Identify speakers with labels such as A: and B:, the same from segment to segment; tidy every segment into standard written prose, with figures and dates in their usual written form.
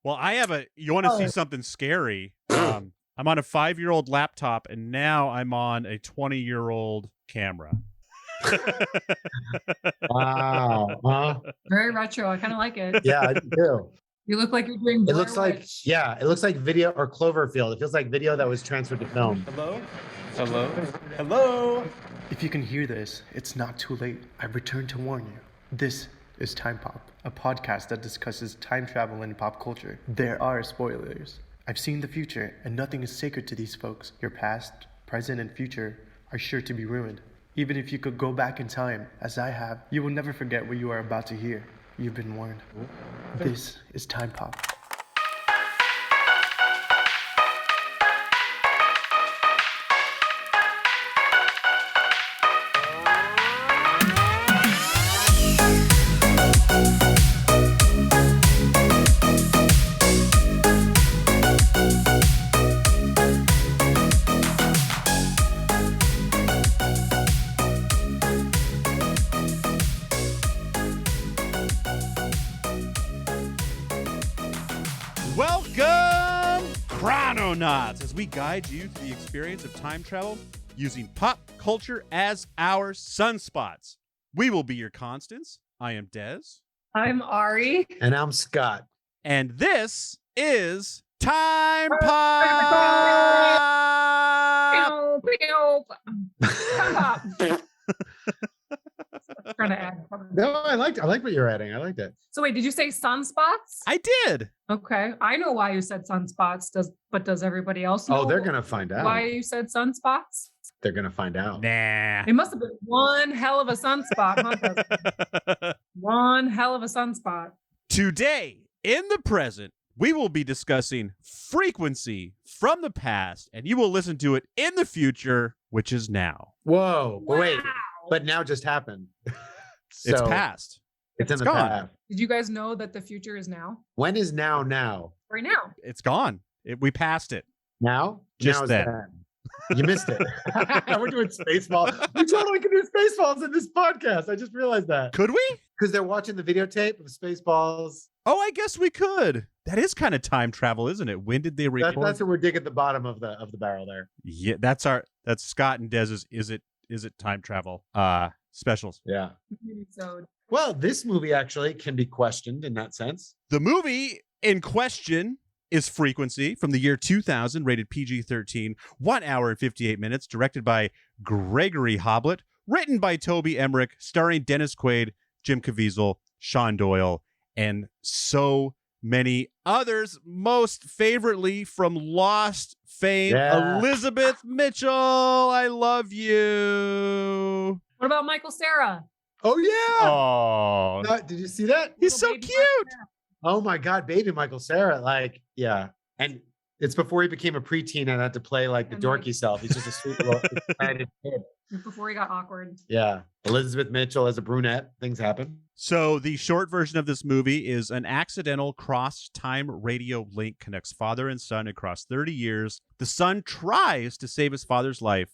A: Well, you want to see something scary? I'm on a 5-year-old laptop, and now I'm on a 20-year-old camera.
B: Wow.
C: Very retro. I kind of like it.
B: Yeah, I do too.
C: You look like you're doing.
B: It looks like, it looks like video or Cloverfield. It feels like video that was transferred to film.
D: Hello? Hello? Hello? If you can hear this, it's not too late. I've returned to warn you. This is Time Pop, a podcast that discusses time travel and pop culture. There are spoilers. I've seen the future, and nothing is sacred to these folks. Your past, present, and future are sure to be ruined. Even if you could go back in time, as I have, you will never forget what you are about to hear. You've been warned. This is Time Pop.
A: Welcome, Chrononauts, as we guide you through the experience of time travel using pop culture as our sunspots. We will be your constants. I am Dez.
C: I'm Ari.
B: And I'm Scott.
A: And this is Time Pop!
C: Time Pop. Trying to add.
B: No, I like what you're adding. I liked it.
C: So wait, did you say sunspots?
A: I did.
C: Okay, I know why you said sunspots. Does everybody else know?
B: Oh, they're gonna find out.
C: Why you said sunspots?
B: They're gonna find out.
A: Nah.
C: It must have been one hell of a sunspot, huh? One hell of a sunspot.
A: Today, in the present, we will be discussing frequency from the past, and you will listen to it in the future, which is now.
B: Whoa,
C: Wow.
B: wait, but now just happened.
A: It's
B: So,
A: past.
B: It's in the
A: gone.
B: past.
C: Did you guys know that the future is now?
B: When is now? Now?
C: Right now.
A: It's gone. We passed it.
B: Now?
A: Just
B: now is
A: then.
B: You missed it. We're doing Spaceballs. We totally can do Spaceballs in this podcast. I just realized that.
A: Could we?
B: Because they're watching the videotape of Spaceballs.
A: Oh, I guess we could. That is kind of time travel, isn't it? When did they record?
B: That's what we're digging at the bottom of the barrel there.
A: Yeah, that's Scott and Dez's Is it time travel specials.
B: Yeah.
C: So
B: Well, this movie actually can be questioned in that sense.
A: The movie in question is Frequency from the year 2000, rated PG-13, 1 hour and 58 minutes, directed by Gregory Hoblet, written by Toby Emmerich, starring Dennis Quaid, Jim Caviezel, Sean Doyle, and so many others, most favoritely from Lost fame,
B: Yeah.
A: Elizabeth Mitchell. I love you.
C: what about Michael Cera?
B: Oh, yeah.
A: Oh,
B: Did you see that?
A: he's
C: Little
A: so
C: baby
A: cute.
B: Oh, my God. Baby Michael Cera. Like, yeah. And it's before he became a preteen and had to play like the
C: And, like-
B: dorky self. He's just a sweet little excited kid.
C: Before he got awkward.
B: Yeah. Elizabeth Mitchell as a brunette. Things happen.
A: So the short version of this movie is an accidental cross-time radio link connects father and son across 30 years. The son tries to save his father's life,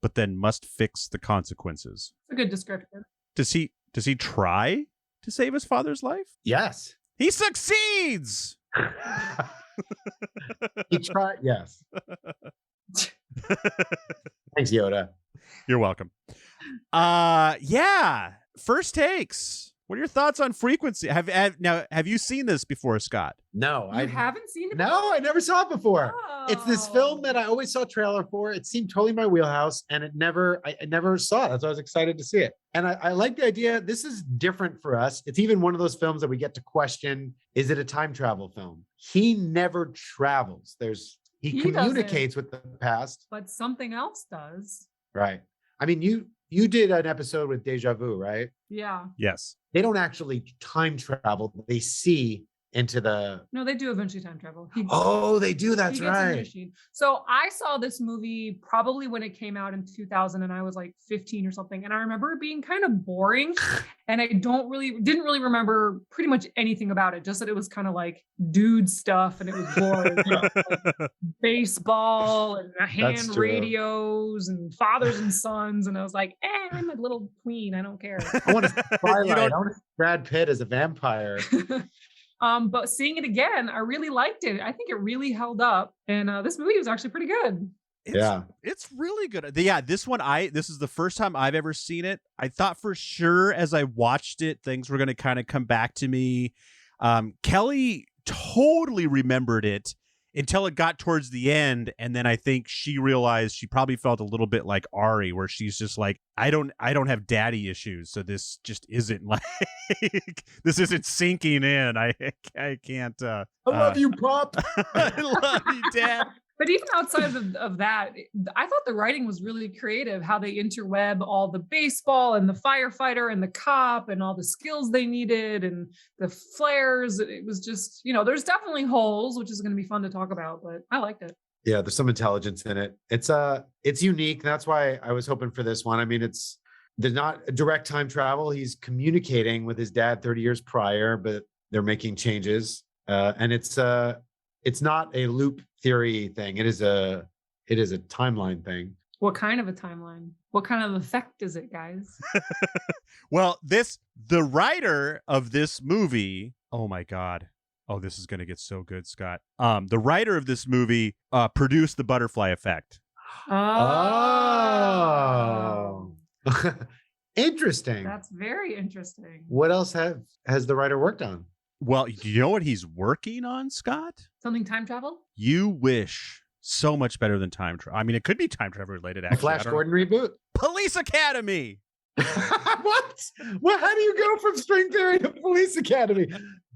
A: but then must fix the consequences.
C: It's a good description.
A: Does he try to save his father's life?
B: Yes.
A: He succeeds.
B: He tried. Yes. Thanks, Yoda.
A: You're welcome. Yeah. First takes. What are your thoughts on Frequency? Have you seen this before, Scott?
B: No,
C: You haven't seen it?
B: No, I never saw it before. It's this
C: Oh.
B: film that I always saw a trailer for. It seemed totally my wheelhouse, and I never saw it. That's why I was excited to see it. And I like the idea. This is different for us. It's even one of those films that we get to question: is it a time travel film? He never travels. He communicates with the past,
C: But something else does.
B: right? I mean, you did an episode with Deja Vu, right?
C: Yeah.
A: Yes.
B: They don't actually time travel. They see into the.
C: No, they do eventually time travel.
B: Oh, they do. That's
C: He gets in the
B: right.
C: machine. So I saw this movie probably when it came out in 2000 and I was like 15 or something. And I remember it being kind of boring and I didn't really remember pretty much anything about it. Just that it was kind of like dude stuff and it was boring. Like baseball and hand
B: true.
C: radios and fathers and sons. And I was like, I'm a little tween. I don't care.
B: I want to Twilight.
A: don't-
B: I want to see Brad Pitt as a vampire.
C: But seeing it again, I really liked it. I think it really held up. And this movie was actually pretty good.
A: It's really good. This one, this is the first time I've ever seen it. I thought for sure as I watched it, things were going to kind of come back to me. Kelly totally remembered it until it got towards the end, and then I think she realized she probably felt a little bit like Ari, where she's just like, I don't have daddy issues, so this just isn't like this isn't sinking in. I can't. I
B: love you, Pop.
A: I love you, Dad.
C: But even outside of that, I thought the writing was really creative, how they interweb all the baseball and the firefighter and the cop and all the skills they needed and the flares. It was just, there's definitely holes, which is going to be fun to talk about, but I liked it.
B: Yeah, there's some intelligence in it. It's unique. That's why I was hoping for this one. I mean, there's not direct time travel. He's communicating with his dad 30 years prior, but they're making changes. And it's not a loop theory thing. It is a timeline thing.
C: What kind of a timeline? What kind of effect is it, guys?
A: Well, the writer of this movie, oh my God. Oh, this is going to get so good, Scott. The writer of this movie produced the butterfly effect.
B: Oh. Interesting.
C: That's very interesting.
B: What else has the writer worked on?
A: Well, do you know what he's working on, Scott?
C: Something time travel?
A: You wish. So much better than time travel. I mean, it could be time travel related, actually.
B: Flash Gordon reboot?
A: Police Academy!
B: What? Well, how do you go from string theory to Police Academy?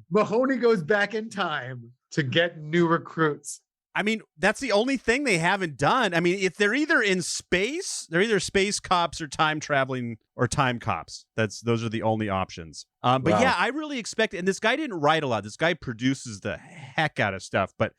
B: Mahoney goes back in time to get new recruits.
A: I mean, that's the only thing they haven't done. I mean, if they're either in space, they're either space cops or time traveling or time cops. Those are the only options. But
B: Wow.
A: Yeah, I really expect, and this guy didn't write a lot. This guy produces the heck out of stuff. But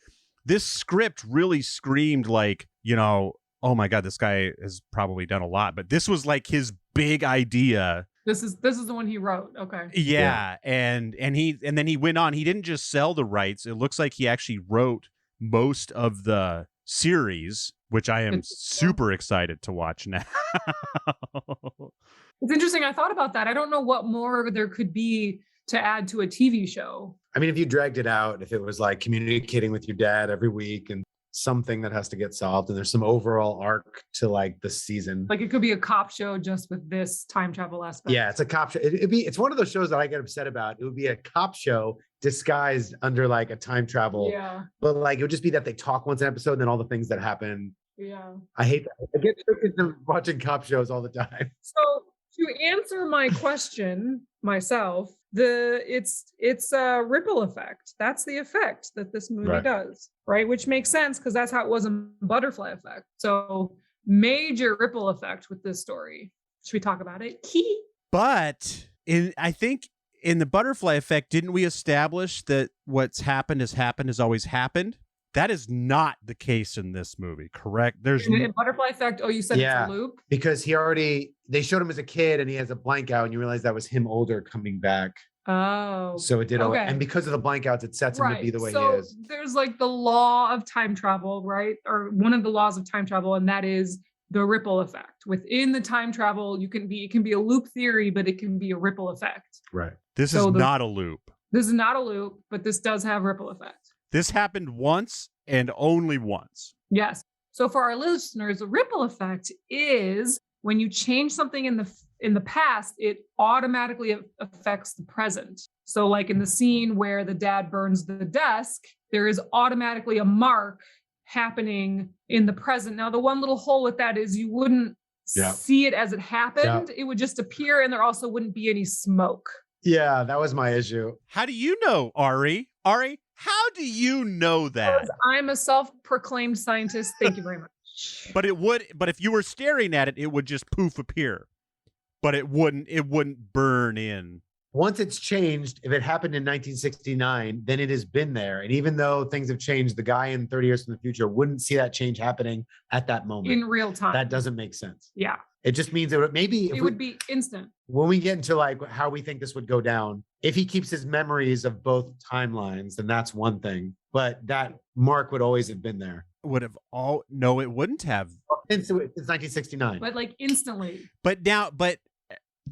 A: this script really screamed like, oh my God, this guy has probably done a lot. But this was like his big idea.
C: This is the one he wrote. Okay.
A: Yeah. And then he went on. He didn't just sell the rights. It looks like he actually wrote most of the series, which I am super excited to watch now.
C: It's interesting. I thought about that. I don't know what more there could be to add to a TV show.
B: I mean, if you dragged it out, if it was like communicating with your dad every week and something that has to get solved, and there's some overall arc to like the season.
C: Like it could be a cop show just with this time travel aspect.
B: Yeah, it's a cop show. It's one of those shows that I get upset about. It would be a cop show disguised under like a time travel.
C: Yeah.
B: But like it would just be that they talk once an episode and then all the things that happen.
C: Yeah.
B: I hate that. I get tricked into watching cop shows all the time.
C: So to answer my question myself, it's a ripple effect. That's the effect that this movie does, right? Which makes sense because that's how it was in Butterfly Effect. So major ripple effect with this story. Should we talk about it?
A: But I think in the Butterfly Effect, didn't we establish that what's happened has always happened? That is not the case in this movie, correct?
C: In Butterfly Effect, you said it's a loop?
B: Because they showed him as a kid and he has a blank out and you realize that was him older coming back.
C: Oh.
B: So it did. Okay. And because of the blank outs, it sets him to be the way he is.
C: There's like the law of time travel, right? Or one of the laws of time travel, and that is the ripple effect. Within the time travel, it can be a loop theory, but it can be a ripple effect.
B: Right.
A: This is not a loop.
C: This is not a loop, but this does have ripple effect.
A: This happened once and only once.
C: Yes. So for our listeners, the ripple effect is when you change something in the past, it automatically affects the present. So like in the scene where the dad burns the desk, there is automatically a mark happening in the present. Now, the one little hole with that is you wouldn't see it as it happened. It would just appear, and there also wouldn't be any smoke.
B: Yeah, that was my issue.
A: How do you know, Ari? Ari, how do you know that?
C: Because I'm a self-proclaimed scientist. Thank you very much.
A: But if you were staring at it, it would just poof appear. But it wouldn't burn in.
B: Once it's changed, if it happened in 1969, then it has been there. And even though things have changed, the guy in 30 years from the future wouldn't see that change happening at that moment.
C: In real time.
B: That doesn't make sense.
C: Yeah.
B: It just means that it
C: would be instant.
B: When we get into like how we think this would go down, if he keeps his memories of both timelines, then that's one thing. But that mark would always have been there.
A: No, it wouldn't have.
B: Since 1969.
C: But like instantly.
A: But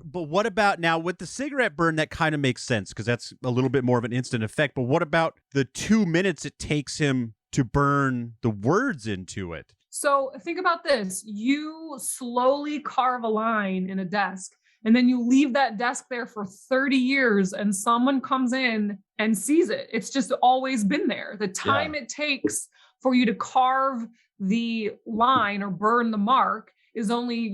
A: But what about now with the cigarette burn? That kind of makes sense because that's a little bit more of an instant effect. But what about the 2 minutes it takes him to burn the words into it?
C: So think about this. You slowly carve a line in a desk, and then you leave that desk there for 30 years, and someone comes in and sees it. It's just always been there. The time it takes for you to carve the line or burn the mark is only,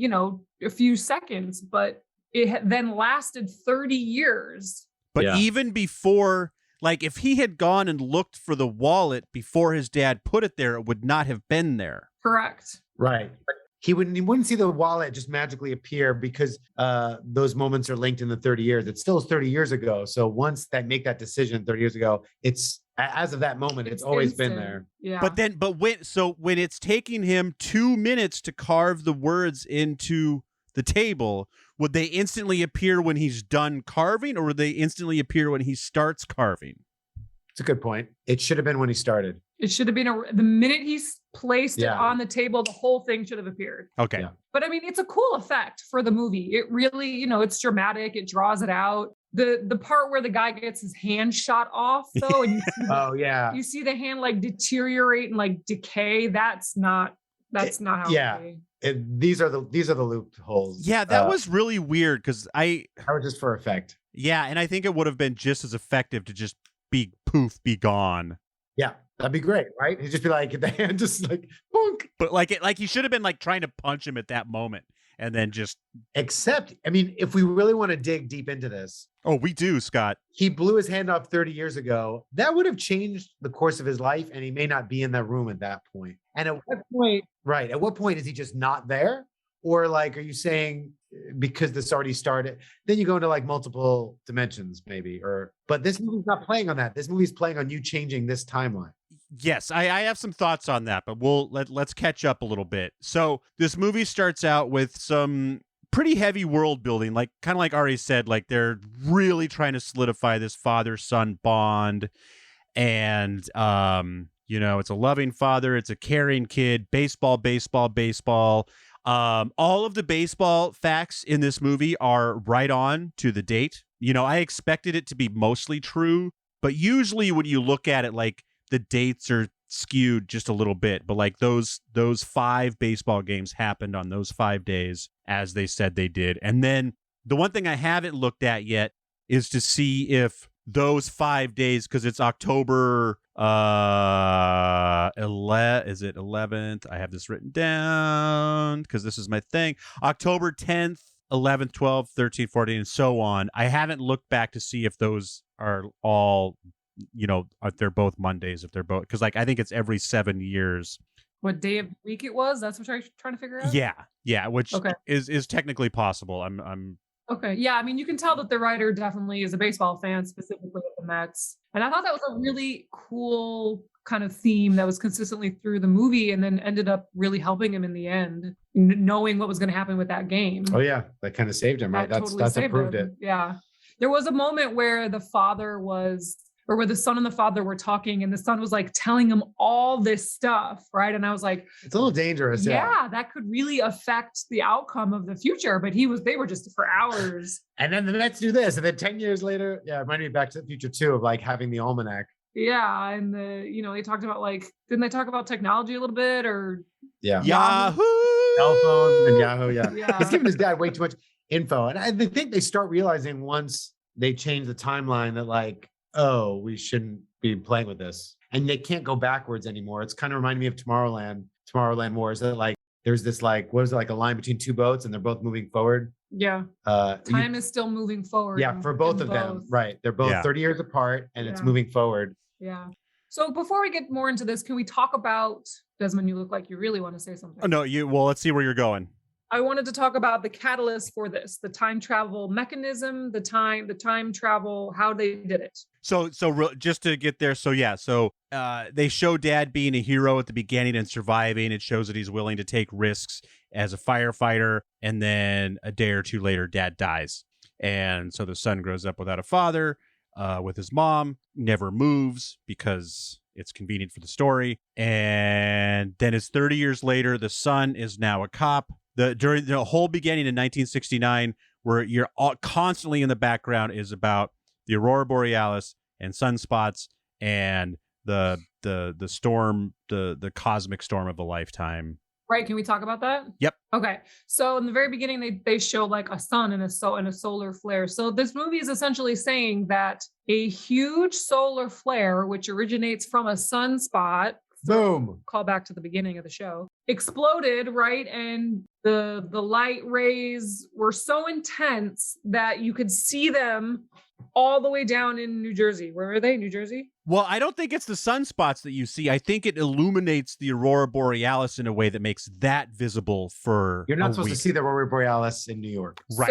C: a few seconds, but it then lasted 30 years.
A: But even before, like if he had gone and looked for the wallet before his dad put it there, it would not have been there.
C: Correct.
B: Right. He wouldn't see the wallet just magically appear because those moments are linked in the 30 years. It still is 30 years ago. So once make that decision 30 years ago, it's as of that moment, it's always
C: instant.
B: been there.
C: Yeah.
A: But when it's taking him 2 minutes to carve the words into the table, would they instantly appear when he's done carving, or would they instantly appear when he starts carving?
B: It's a good point. It should have been when he started.
C: It should have been the minute he's placed it on the table, the whole thing should have appeared.
A: Okay.
B: Yeah.
C: But I mean, it's a cool effect for the movie. It really, it's dramatic. It draws it out. The part where the guy gets his hand shot off though, and you see the hand like deteriorate and like decay. That's not how.
B: Yeah. These are the loopholes.
A: Yeah, that was really weird because
B: that was just for effect.
A: Yeah, and I think it would have been just as effective to just be gone.
B: Yeah, that'd be great, right? He'd just be like, the hand just like, boink.
A: But he should have been like trying to punch him at that moment and then just.
B: Except, I mean, if we really want to dig deep into this.
A: Oh, we do, Scott.
B: He blew his hand off 30 years ago. That would have changed the course of his life, and he may not be in that room at that point. And at what point, right? At what point is he just not there? Or like, are you saying because this already started, then you go into like multiple dimensions maybe, but this movie's not playing on that. This movie's playing on you changing this timeline.
A: Yes, I have some thoughts on that, but let's catch up a little bit. So this movie starts out with some pretty heavy world building, like kind of like Ari said, like they're really trying to solidify this father-son bond. And, it's a loving father. It's a caring kid, baseball. All of the baseball facts in this movie are right on to the date. I expected it to be mostly true, but usually when you look at it, like the dates are skewed just a little bit. But like those 5 baseball games happened on those 5 days, as they said they did. And then the one thing I haven't looked at yet is to see if those 5 days, because it's October 11th. I have this written down because this is my thing. October 10th, 11th, 12th, 13th, 14th, and so on. I haven't looked back to see if those are all, if they're both Mondays, if they're both, because like I think it's every 7 years.
C: What day of the week it was? That's what you're trying to figure out?
A: Yeah, which is technically possible. I'm
C: Okay. Yeah. I mean, you can tell that the writer definitely is a baseball fan, specifically of the Mets. And I thought that was a really cool kind of theme that was consistently through the movie and then ended up really helping him in the end, knowing what was going to happen with that game.
B: Oh, yeah. That kind of saved him, right? That's improved it.
C: Yeah. There was a moment where the where the son and the father were talking and the son was like telling him all this stuff, right? And I was like,
B: it's a little dangerous.
C: Yeah, that could really affect the outcome of the future. But they were just for hours.
B: And then the Mets do this. And then 10 years later, it reminded me Back to the Future too, of like having the almanac.
C: Yeah. And they talked about didn't they talk about technology a little bit or?
B: Yeah.
A: Yahoo!
B: Cell phone and Yahoo.
C: Yeah.
B: He's giving his dad way too much info. And I think they start realizing once they change the timeline that like, oh, we shouldn't be playing with this. And they can't go backwards anymore. It's kind of reminding me of Tomorrowland Wars. That like, there's this like, what is it, like a line between 2 boats and they're both moving forward?
C: Yeah. Time is still moving forward.
B: Yeah, for both of them. Right. They're both 30 years apart and it's moving forward.
C: Yeah. So before we get more into this, can we talk about, Desmond, you look like you really want to say something.
A: Oh, no, let's see where you're going.
C: I wanted to talk about the catalyst for this, the time travel mechanism, the time travel, how they did it.
A: So just to get there. So they show dad being a hero at the beginning and surviving. It shows that he's willing to take risks as a firefighter. And then a day or two later, dad dies. And so the son grows up without a father, with his mom, never moves because it's convenient for the story. And then it's 30 years later, the son is now a cop. During the whole beginning in 1969, where you're constantly in the background is about the aurora borealis and sunspots and the storm, the cosmic storm of a lifetime.
C: Right. Can we talk about that?
A: Yep.
C: Okay. So in the very beginning, they show like a sun and a solar flare. So this movie is essentially saying that a huge solar flare, which originates from a sunspot,
B: Boom.
C: call back to the beginning of the show, exploded, right? And the light rays were so intense that you could see them all the way down in New Jersey. Where are they? New Jersey?
A: Well, I don't think it's the sunspots that you see. I think it illuminates the aurora borealis in a way that makes that visible for
B: You're not
A: a
B: supposed
A: week.
B: to see the aurora borealis in New York.
A: Right.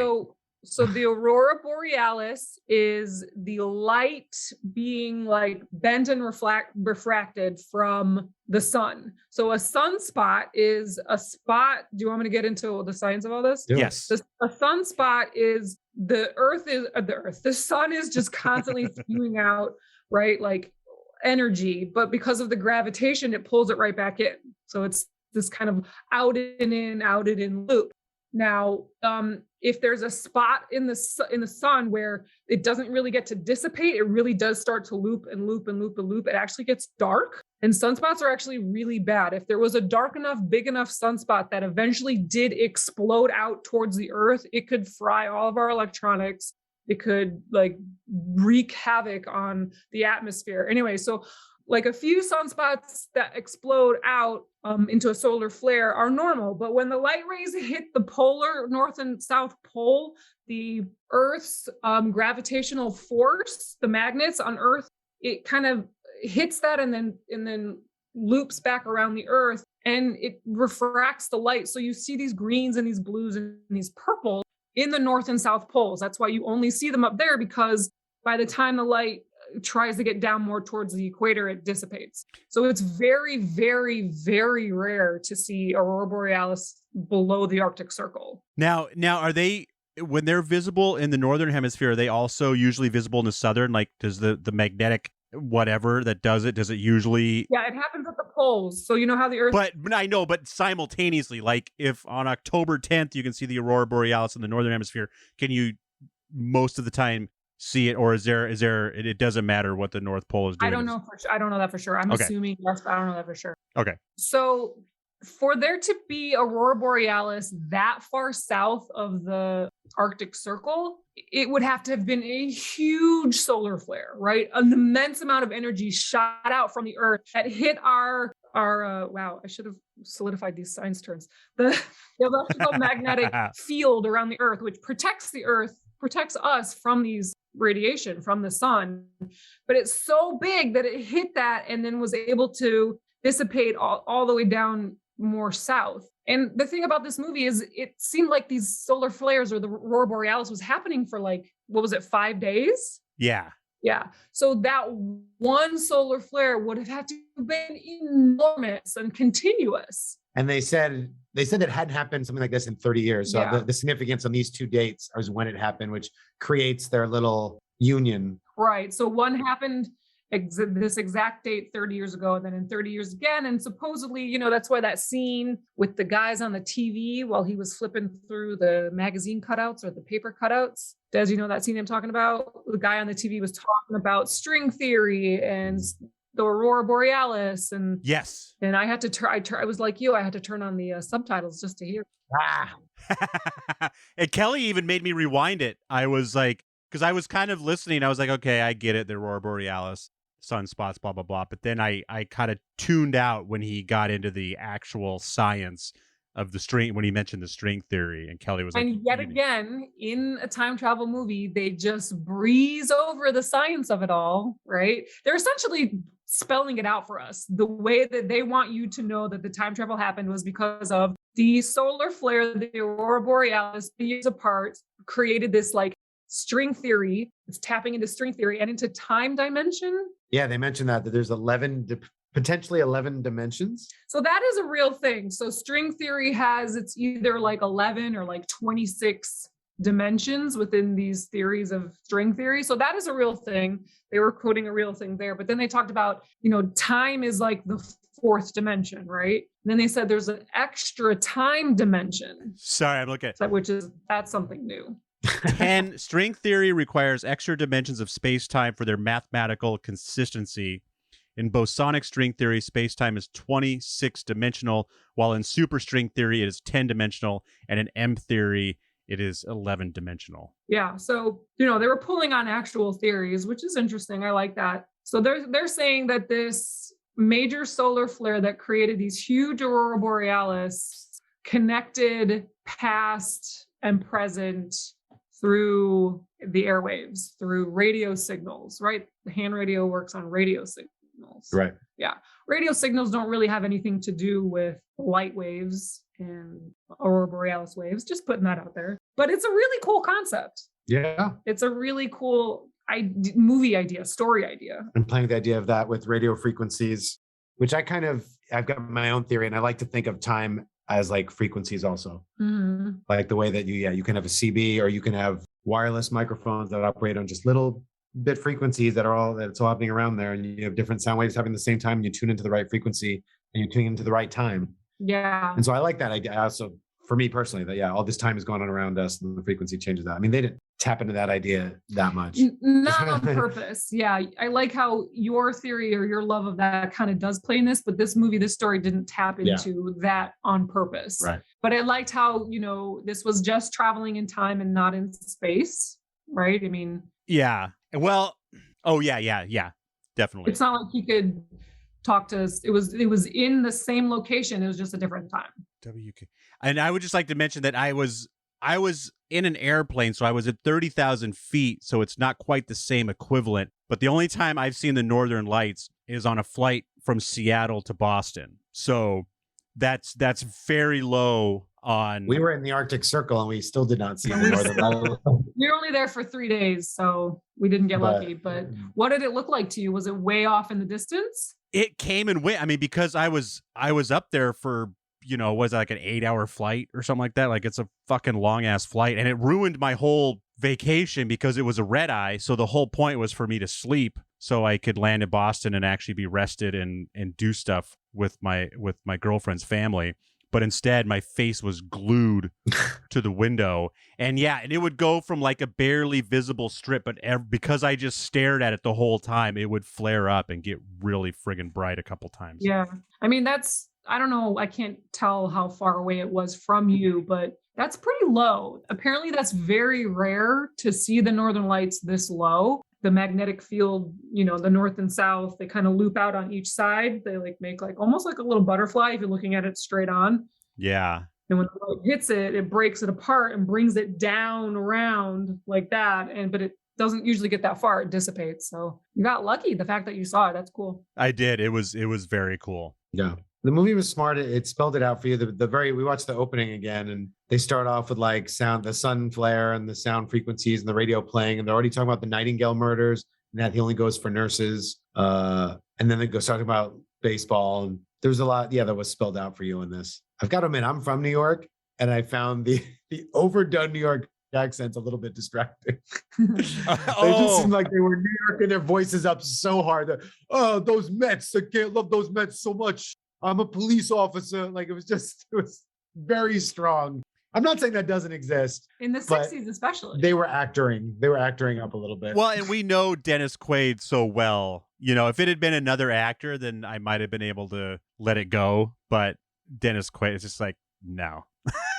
C: So the aurora borealis is the light being like bent and refracted from the sun. So a sunspot is a spot. Do you want me to get into the science of all this?
B: Do it.
A: Yes.
C: A sunspot is the sun is just constantly spewing out, right? Like energy, but because of the gravitation, it pulls it right back in. So it's this kind of out and in loop. Now, if there's a spot in the sun where it doesn't really get to dissipate, it really does start to loop and loop and loop and loop. It actually gets dark, and sunspots are actually really bad. If there was a dark enough, big enough sunspot that eventually did explode out towards the earth, it could fry all of our electronics. It could like wreak havoc on the atmosphere. Anyway, so like a few sunspots that explode out into a solar flare are normal, but when the light rays hit the polar north and south pole, the Earth's gravitational force, the magnets on Earth, it kind of hits that and then loops back around the Earth, and it refracts the light. So you see these greens and these blues and these purples in the north and south poles. That's why you only see them up there, because by the time the light tries to get down more towards the equator, it dissipates. So it's very, very, very rare to see aurora borealis below the Arctic Circle.
A: Now are they, when they're visible in the northern hemisphere, are they also usually visible in the southern? Like, does the magnetic whatever that does it usually?
C: Yeah, it happens at the poles. So you know how the Earth.
A: But I know, but simultaneously, like if on October 10th you can see the aurora borealis in the northern hemisphere, can you most of the time see it, or is there it doesn't matter what the North Pole is doing?
C: I don't know for sure. I don't know that for sure. I'm assuming yes, but I don't know that for sure.
A: Okay.
C: So for there to be aurora borealis that far south of the Arctic Circle, it would have to have been a huge solar flare, right? An immense amount of energy shot out from the Earth that hit our wow, I should have solidified these science terms. The electrical magnetic field around the Earth, which protects the Earth, protects us from these radiation from the sun, but it's so big that it hit that and then was able to dissipate all the way down more south. And the thing about this movie is it seemed like these solar flares or the aurora borealis was happening for like, what was it, 5 days?
A: Yeah.
C: Yeah. So that one solar flare would have had to have been enormous and continuous.
B: And they said it hadn't happened something like this in 30 years. So
C: Yeah.
B: the significance on these two dates is when it happened, which creates their little union.
C: Right. So one happened this exact date 30 years ago, and then in 30 years again. And supposedly, you know, that's why that scene with the guys on the TV while he was flipping through the magazine cutouts or the paper cutouts. Des, you know that scene I'm talking about? The guy on the TV was talking about string theory and the aurora borealis, and
A: Yes.
C: and I had to I was like you, I had to turn on the subtitles just to hear.
A: And Kelly even made me rewind it. I was like, because I was kind of listening, I was like, okay, I get it, the aurora borealis, sunspots, blah blah blah. But then I kind of tuned out when he got into the actual science of the string, when he mentioned the string theory, and Kelly was like,
C: And yet again, in a time travel movie, they just breeze over the science of it all, right? They're essentially spelling it out for us. The way that they want you to know that the time travel happened was because of the solar flare, the aurora borealis, years apart, created this like string theory. It's tapping into string theory and into time dimension.
B: Yeah, they mentioned that there's potentially 11 dimensions.
C: So that is a real thing. So string theory has, it's either like 11 or like 26 dimensions within these theories of string theory. So that is a real thing. They were quoting a real thing there. But then they talked about, you know, time is like the fourth dimension, right? And then they said there's an extra time dimension.
A: sorry, I'm looking at
C: Which is, that's something new.
A: 10. String theory requires extra dimensions of space-time for their mathematical consistency. In bosonic string theory, space-time is 26-dimensional, while in superstring theory, it is 10-dimensional, and in M theory, it is 11-dimensional.
C: Yeah. So, they were pulling on actual theories, which is interesting. I like that. So they're saying that this major solar flare that created these huge aurora borealis connected past and present through the airwaves, through radio signals, right? The hand radio works on radio signals.
B: Right.
C: Yeah. Radio signals don't really have anything to do with light waves and aurora borealis waves, just putting that out there. But it's a really cool concept.
B: Yeah.
C: It's a really cool movie idea, story idea.
B: And playing the idea of that with radio frequencies, which I've got my own theory, and I like to think of time as like frequencies also.
C: Mm-hmm.
B: Like the way that you can have a CB, or you can have wireless microphones that operate on just little bit frequencies that's all happening around there. And you have different sound waves happening at the same time, and you tune into the right frequency and you tune into the right time.
C: Yeah.
B: And so I like that idea. Also, for me personally, that all this time is going on around us and the frequency changes that. I mean, they didn't tap into that idea that much.
C: Not on purpose. Yeah. I like how your theory or your love of that kind of does play in this, but this story didn't tap into that on purpose.
B: Right.
C: But I liked how, this was just traveling in time and not in space. Right. I mean,
A: yeah. Well, yeah. Definitely.
C: It's not like you could talk to us. It was in the same location. It was just a different time.
A: WK. And I would just like to mention that I was in an airplane, so I was at 30,000 feet, so it's not quite the same equivalent. But the only time I've seen the Northern Lights is on a flight from Seattle to Boston. So that's very low on...
B: We were in the Arctic Circle and we still did not see the Northern Lights.
C: We were only there for 3 days, so we didn't get lucky. But what did it look like to you? Was it way off in the distance?
A: It came and went. I mean, because I was up there for... was it like an 8-hour flight or something like that? Like, it's a fucking long ass flight, and it ruined my whole vacation because it was a red eye. So the whole point was for me to sleep so I could land in Boston and actually be rested and do stuff with my girlfriend's family. But instead, my face was glued to the window. And it would go from like a barely visible strip, but because I just stared at it the whole time, it would flare up and get really friggin' bright a couple times.
C: Yeah. I mean, I don't know. I can't tell how far away it was from you, but that's pretty low. Apparently, that's very rare to see the Northern Lights this low. The magnetic field, the north and south, they kind of loop out on each side. They make almost like a little butterfly if you're looking at it straight on.
A: Yeah.
C: And when the light hits it, it breaks it apart and brings it down around like that. But it doesn't usually get that far. It dissipates. So you got lucky. The fact that you saw it, that's cool.
A: I did. It was very cool.
B: Yeah. The movie was smart. It spelled it out for you. We watched the opening again, and they start off with like the sun flare and the sound frequencies and the radio playing, and they're already talking about the Nightingale murders and that he only goes for nurses. And then they go talking about baseball, and there was a lot. Yeah, that was spelled out for you in this. I've got to admit, I'm from New York, and I found the overdone New York accents a little bit distracting. They just seemed like they were New York and their voices up so hard. Oh, those Mets! I can't love those Mets so much. I'm a police officer. Like it was very strong. I'm not saying that doesn't exist.
C: In the 60s, especially.
B: They were acting up a little bit.
A: Well, and we know Dennis Quaid so well. If it had been another actor, then I might have been able to let it go. But Dennis Quaid is just like, no.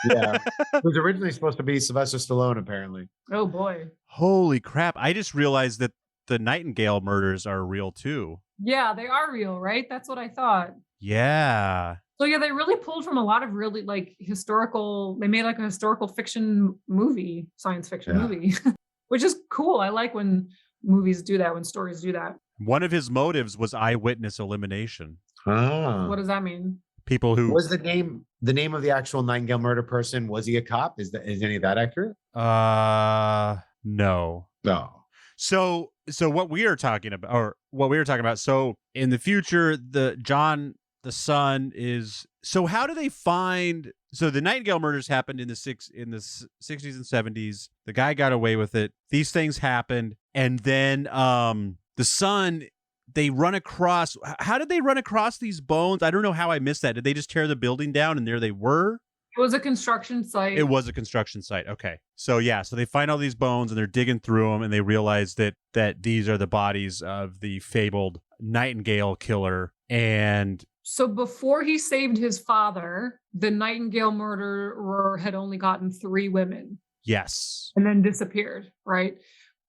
B: Yeah. It was originally supposed to be Sylvester Stallone, apparently.
C: Oh, boy.
A: Holy crap. I just realized that the Nightingale murders are real, too.
C: Yeah, they are real, right? That's what I thought.
A: Yeah.
C: So yeah, they really pulled from a lot of really they made like a historical fiction movie, science fiction movie, which is cool. I like when movies do that, when stories do that.
A: One of his motives was eyewitness elimination.
B: Ah.
C: What does that mean?
B: People who... Was the name of the actual Nightingale murder person, was he a cop? Is any of that accurate?
A: No.
B: No.
A: So what we are talking about, so in the future, the son is, so how do they find, so the Nightingale murders happened in the 60s and 70s. The guy got away with it. These things happened. And then the son, how did they run across these bones? I don't know how I missed that. Did they just tear the building down and there they were?
C: It was a construction site.
A: It was a construction site. Okay. So yeah, so they find all these bones and they're digging through them and they realize that these are the bodies of the fabled Nightingale killer. And
C: so before he saved his father, the Nightingale murderer had only gotten 3 women.
A: yes.
C: And then disappeared, right?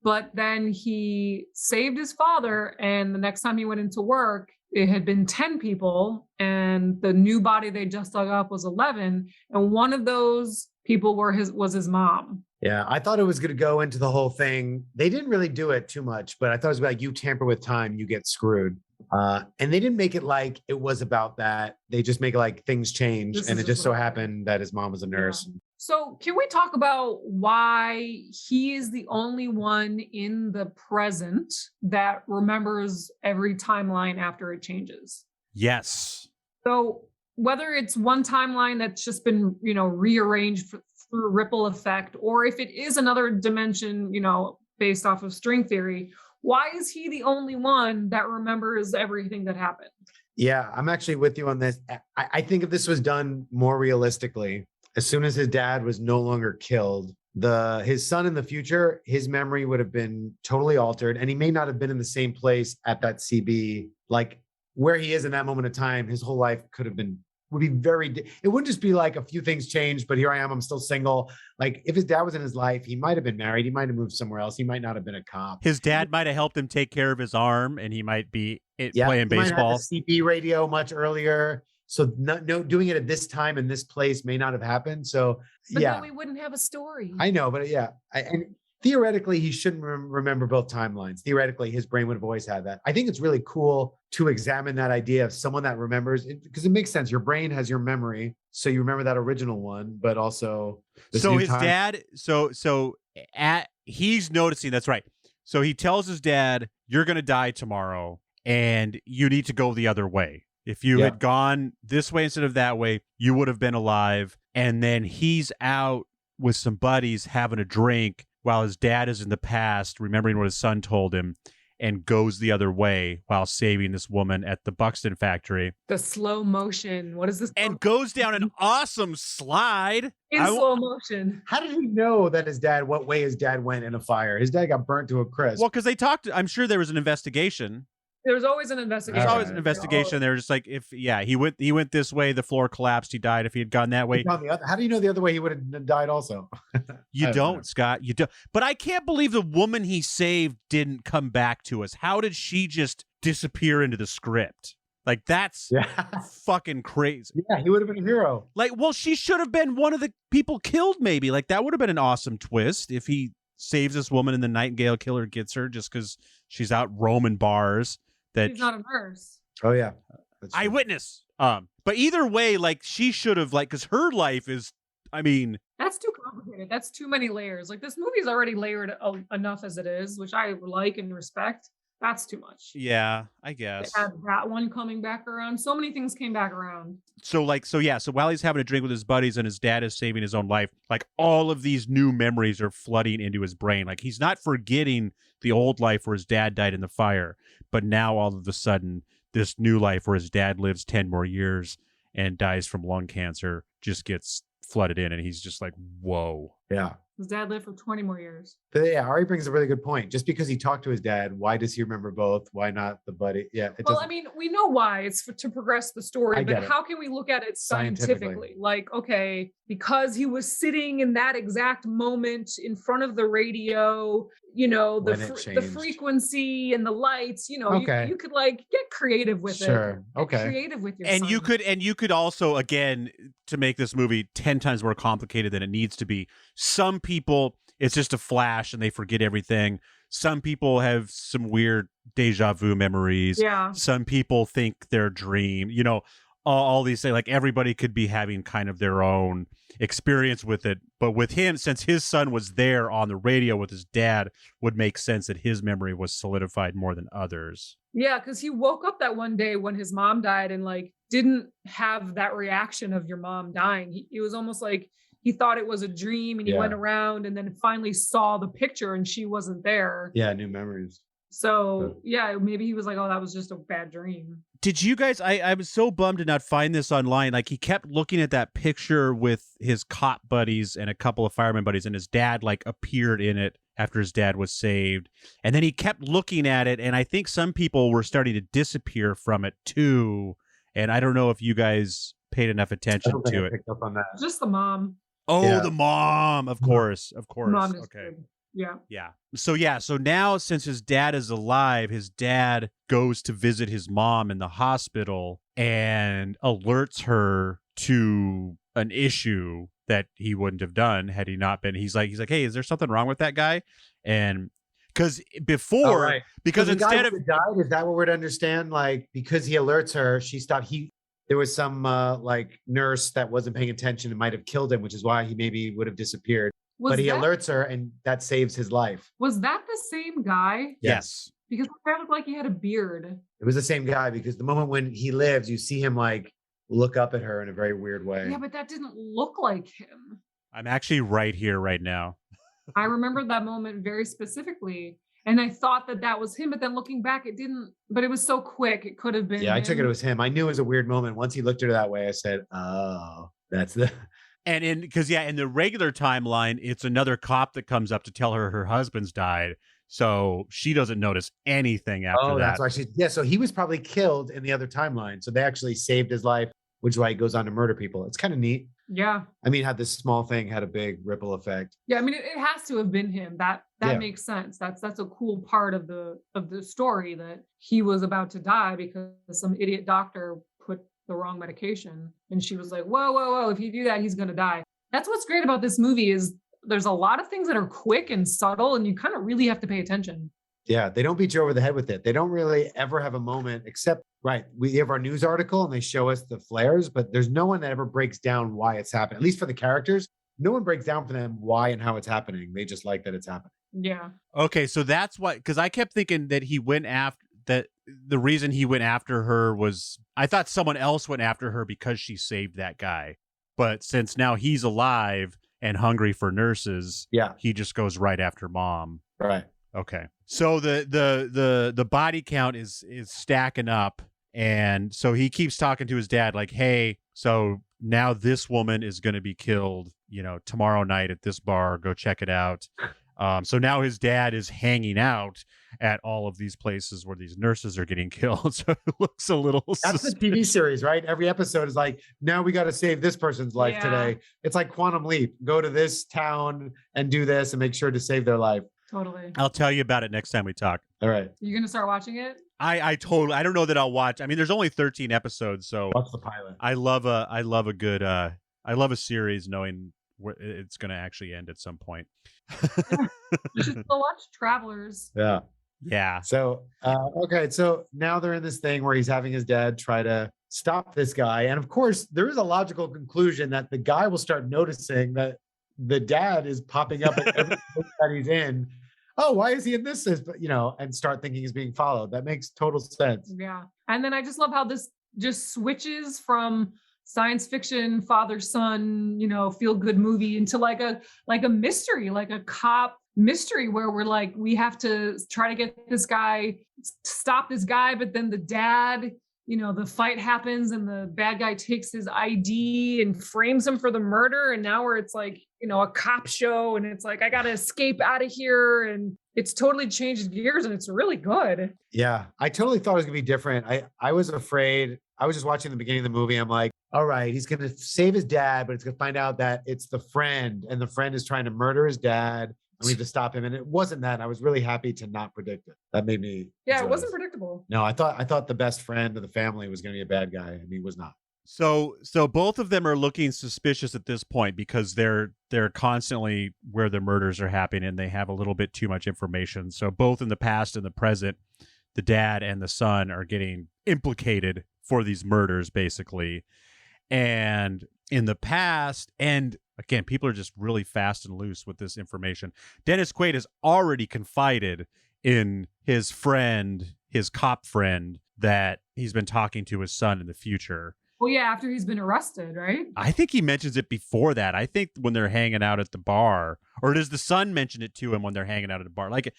C: But then he saved his father, and the next time he went into work, it had been 10 people, and the new body they just dug up was 11, and one of those people was his mom.
B: Yeah, I thought it was going to go into the whole thing. They didn't really do it too much, but I thought it was like, you tamper with time, you get screwed. And they didn't make it like it was about that. They just make it like things change, and it just so happened that his mom was a nurse.
C: Yeah. So can we talk about why he is the only one in the present that remembers every timeline after it changes?
A: Yes.
C: So whether it's one timeline that's just been, rearranged through ripple effect, or if it is another dimension, based off of string theory, why is he the only one that remembers everything that happened?
B: Yeah, I'm actually with you on this. I think if this was done more realistically, as soon as his dad was no longer killed, his son in the future, his memory would have been totally altered, and he may not have been in the same place at that CB, like where he is in that moment of time. His whole life would be it wouldn't just be like a few things changed, but here I am, I'm still single. Like if his dad was in his life, he might have been married, he might have moved somewhere else, he might not have been a cop.
A: His dad might have helped him take care of his arm, and he might be playing
B: he might
A: baseball.
B: have had the CB radio much earlier. So doing it at this time in this place may not have happened. So
C: but then we wouldn't have a story.
B: I know, but and theoretically, he shouldn't remember both timelines. Theoretically, his brain would have always had that. I think it's really cool to examine that idea of someone that remembers it, because it makes sense. Your brain has your memory, so you remember that original one, but also
A: dad. He's noticing. That's right. So he tells his dad, "You're going to die tomorrow, and you need to go the other way. If you had gone this way instead of that way, you would have been alive." And then he's out with some buddies having a drink while his dad is in the past, remembering what his son told him, and goes the other way while saving this woman at the Buxton factory.
C: The slow motion. What is this?
A: And goes down an awesome slide.
C: In slow motion.
B: How did he know that what way his dad went in a fire? His dad got burnt to a crisp.
A: Well, because they talked, I'm sure there was an investigation.
C: There's always an investigation.
A: There's always an investigation. They were just like, he went this way, the floor collapsed, he died. If he had gone that way.
B: How do you know the other way he would have died also?
A: You don't, Scott. You don't. But I can't believe the woman he saved didn't come back to us. How did she just disappear into the script? Like, that's fucking crazy.
B: Yeah, he would have been a hero.
A: Like, well, she should have been one of the people killed, maybe. Like, that would have been an awesome twist if he saves this woman and the Nightingale killer gets her just because she's out roaming bars.
C: She's not a nurse.
B: Oh yeah,
A: eyewitness. But either way, like she should have, like, because her life is, I mean,
C: that's too complicated. That's too many layers. Like this movie's already layered enough as it is, which I like and respect. That's too much.
A: Yeah, I guess.
C: They had that one coming back around. So many things came back around.
A: So while he's having a drink with his buddies and his dad is saving his own life, like all of these new memories are flooding into his brain. Like he's not forgetting the old life where his dad died in the fire, but now all of a sudden this new life where his dad lives 10 more years and dies from lung cancer just gets flooded in, and he's just like, whoa.
B: Yeah.
C: His dad lived for 20 more years.
B: But yeah, Ari brings a really good point. Just because he talked to his dad, why does he remember both? Why not the buddy? Yeah.
C: Well, I mean, we know why. It's to progress the story, but how can we look at it scientifically? Like, okay, because he was sitting in that exact moment in front of the radio, the frequency and the lights, you could like get creative with it.
B: Sure. Okay.
C: Get creative with your
A: and
C: son.
A: you could also, again, to make this movie 10 times more complicated than it needs to be, some people, it's just a flash and they forget everything. Some people have some weird deja vu memories.
C: Yeah.
A: Some people think they're dream, all these things. Like everybody could be having kind of their own experience with it. But with him, since his son was there on the radio with his dad, would make sense that his memory was solidified more than others.
C: Yeah, because he woke up that one day when his mom died and like didn't have that reaction of your mom dying. It was almost like he thought it was a dream, and he went around and then finally saw the picture and she wasn't there.
B: Yeah, new memories.
C: So yeah, maybe he was like, oh, that was just a bad dream.
A: Did you guys, I was so bummed to not find this online. Like, he kept looking at that picture with his cop buddies and a couple of fireman buddies, and his dad like appeared in it after his dad was saved. And then he kept looking at it, and I think some people were starting to disappear from it too. And I don't know if you guys paid enough attention to it.
B: Picked up on that.
C: Just the mom.
A: Oh,
B: Yeah.
A: the mom, of course.
C: Mom is
A: Okay.
C: good. Yeah.
A: Yeah. So now, since his dad is alive, his dad goes to visit his mom in the hospital and alerts her to an issue that he wouldn't have done had he not been. He's like, hey, is there something wrong with that guy? And because before,
B: right.
A: because
B: So the
A: instead
B: guy
A: of
B: who died, is that what we're to understand? Like, because he alerts her, she stopped. There was some like nurse that wasn't paying attention and might have killed him, which is why he maybe would have disappeared. But he alerts her, and that saves his life.
C: Was that the same guy?
A: yes.
C: Because the guy looked like he had a beard.
B: It was the same guy, because the moment when he lives, you see him like look up at her in a very weird way.
C: Yeah, but that didn't look like him.
A: I'm actually right here, right now.
C: I remember that moment very specifically. And I thought that was him, but then looking back, it didn't. But it was so quick, it could have been.
B: Yeah, I took it
C: him.
B: was him. I knew it was a weird moment. Once he looked at her that way, I said, "Oh, that's the."
A: And in the regular timeline, it's another cop that comes up to tell her her husband's died. So she doesn't notice anything after that.
B: That's why so he was probably killed in the other timeline. So they actually saved his life, which is why he goes on to murder people. It's kind of neat.
C: Yeah.
B: I mean, how this small thing had a big ripple effect.
C: Yeah, I mean, it has to have been him. That
B: Yeah.
C: makes sense. That's a cool part of the story, that he was about to die because some idiot doctor put the wrong medication, and she was like, whoa, if you do that, he's gonna die. That's what's great about this movie, is there's a lot of things that are quick and subtle, and you kind of really have to pay attention.
B: Yeah, they don't beat you over the head with it. They don't really ever have a moment, except, right, we have our news article and they show us the flares, but there's no one that ever breaks down why it's happening. At least for the characters, no one breaks down for them why and how it's happening. They just like that it's happening.
C: Yeah.
A: Okay, so that's why, because I kept thinking that the reason he went after her was, I thought someone else went after her because she saved that guy. But since now he's alive and hungry for nurses,
B: Yeah,
A: he just goes right after mom.
B: right.
A: Okay. So the body count is stacking up, and so he keeps talking to his dad like, hey, so now this woman is going to be killed, tomorrow night at this bar, go check it out. So now his dad is hanging out at all of these places where these nurses are getting killed. So it looks a little
B: That's the TV series, right? Every episode is like, now we got to save this person's life
C: Yeah.
B: today. It's like Quantum Leap. Go to this town and do this and make sure to save their life.
C: Totally.
A: I'll tell you about it next time we talk.
B: All right.
C: You gonna start watching it?
A: I don't know that I'll watch. I mean, there's only 13 episodes, so
B: Watch the pilot.
A: I love a good I love a series knowing where it's going to actually end at some point.
C: You should still watch Travelers.
B: Yeah.
A: Yeah.
B: So, okay. So now they're in this thing where he's having his dad try to stop this guy. And of course, there is a logical conclusion that the guy will start noticing that the dad is popping up at every place that he's in. Oh, why is he in this? And start thinking he's being followed. That makes total sense.
C: Yeah. And then I just love how this just switches from science fiction, father-son, feel-good movie into like a mystery, like a cop mystery, where we're like, we have to try to get this guy, stop this guy, but then the dad, the fight happens and the bad guy takes his ID and frames him for the murder. And now it's like, a cop show, and it's like, I got to escape out of here. And it's totally changed gears, and it's really good.
B: Yeah. I totally thought it was going to be different. I was afraid. I was just watching the beginning of the movie. I'm like, all right, he's going to save his dad, but it's going to find out that it's the friend, and the friend is trying to murder his dad. And we have to stop him. And it wasn't that. I was really happy to not predict it. That made me.
C: Yeah, it
B: jealous.
C: wasn't predictable.
B: No, I thought the best friend of the family was going to be a bad guy, and he was not.
A: So both of them are looking suspicious at this point because they're constantly where the murders are happening, and they have a little bit too much information. So both in the past and the present, the dad and the son are getting implicated for these murders, basically. And in the past, and again, people are just really fast and loose with this information. Dennis Quaid has already confided in his friend, his cop friend, that he's been talking to his son in the future.
C: Well, yeah, after he's been arrested, right?
A: I think he mentions it before that. I think when they're hanging out at the bar, or does the son mention it to him when they're hanging out at the bar? Like,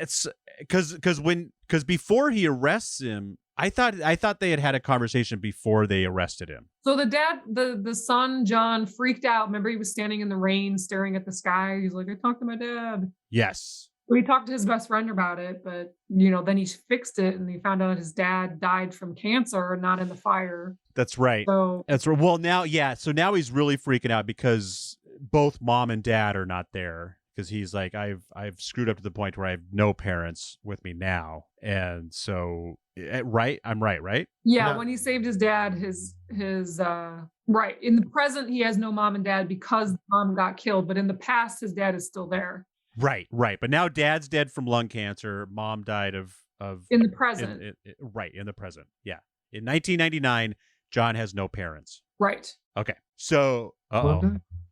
A: it's because before he arrests him, I thought they had a conversation before they arrested him.
C: So the dad, the son, John, freaked out. Remember, he was standing in the rain staring at the sky. He's like, I talked to my dad.
A: Yes.
C: So he talked to his best friend about it, but then he fixed it and he found out his dad died from cancer, not in the fire.
A: That's right.
C: So
A: that's right. Well, now, yeah. So now he's really freaking out because both mom and dad are not there. Because he's like, I've screwed up to the point where I have no parents with me now, and so right, I'm right.
C: Yeah,
B: No.
C: when he saved his dad, his right in the present he has no mom and dad because mom got killed, but in the past his dad is still there.
A: Right. But now dad's dead from lung cancer. Mom died of
C: In the present.
A: In the present. Yeah. In 1999, John has no parents.
C: Right.
A: Okay. So,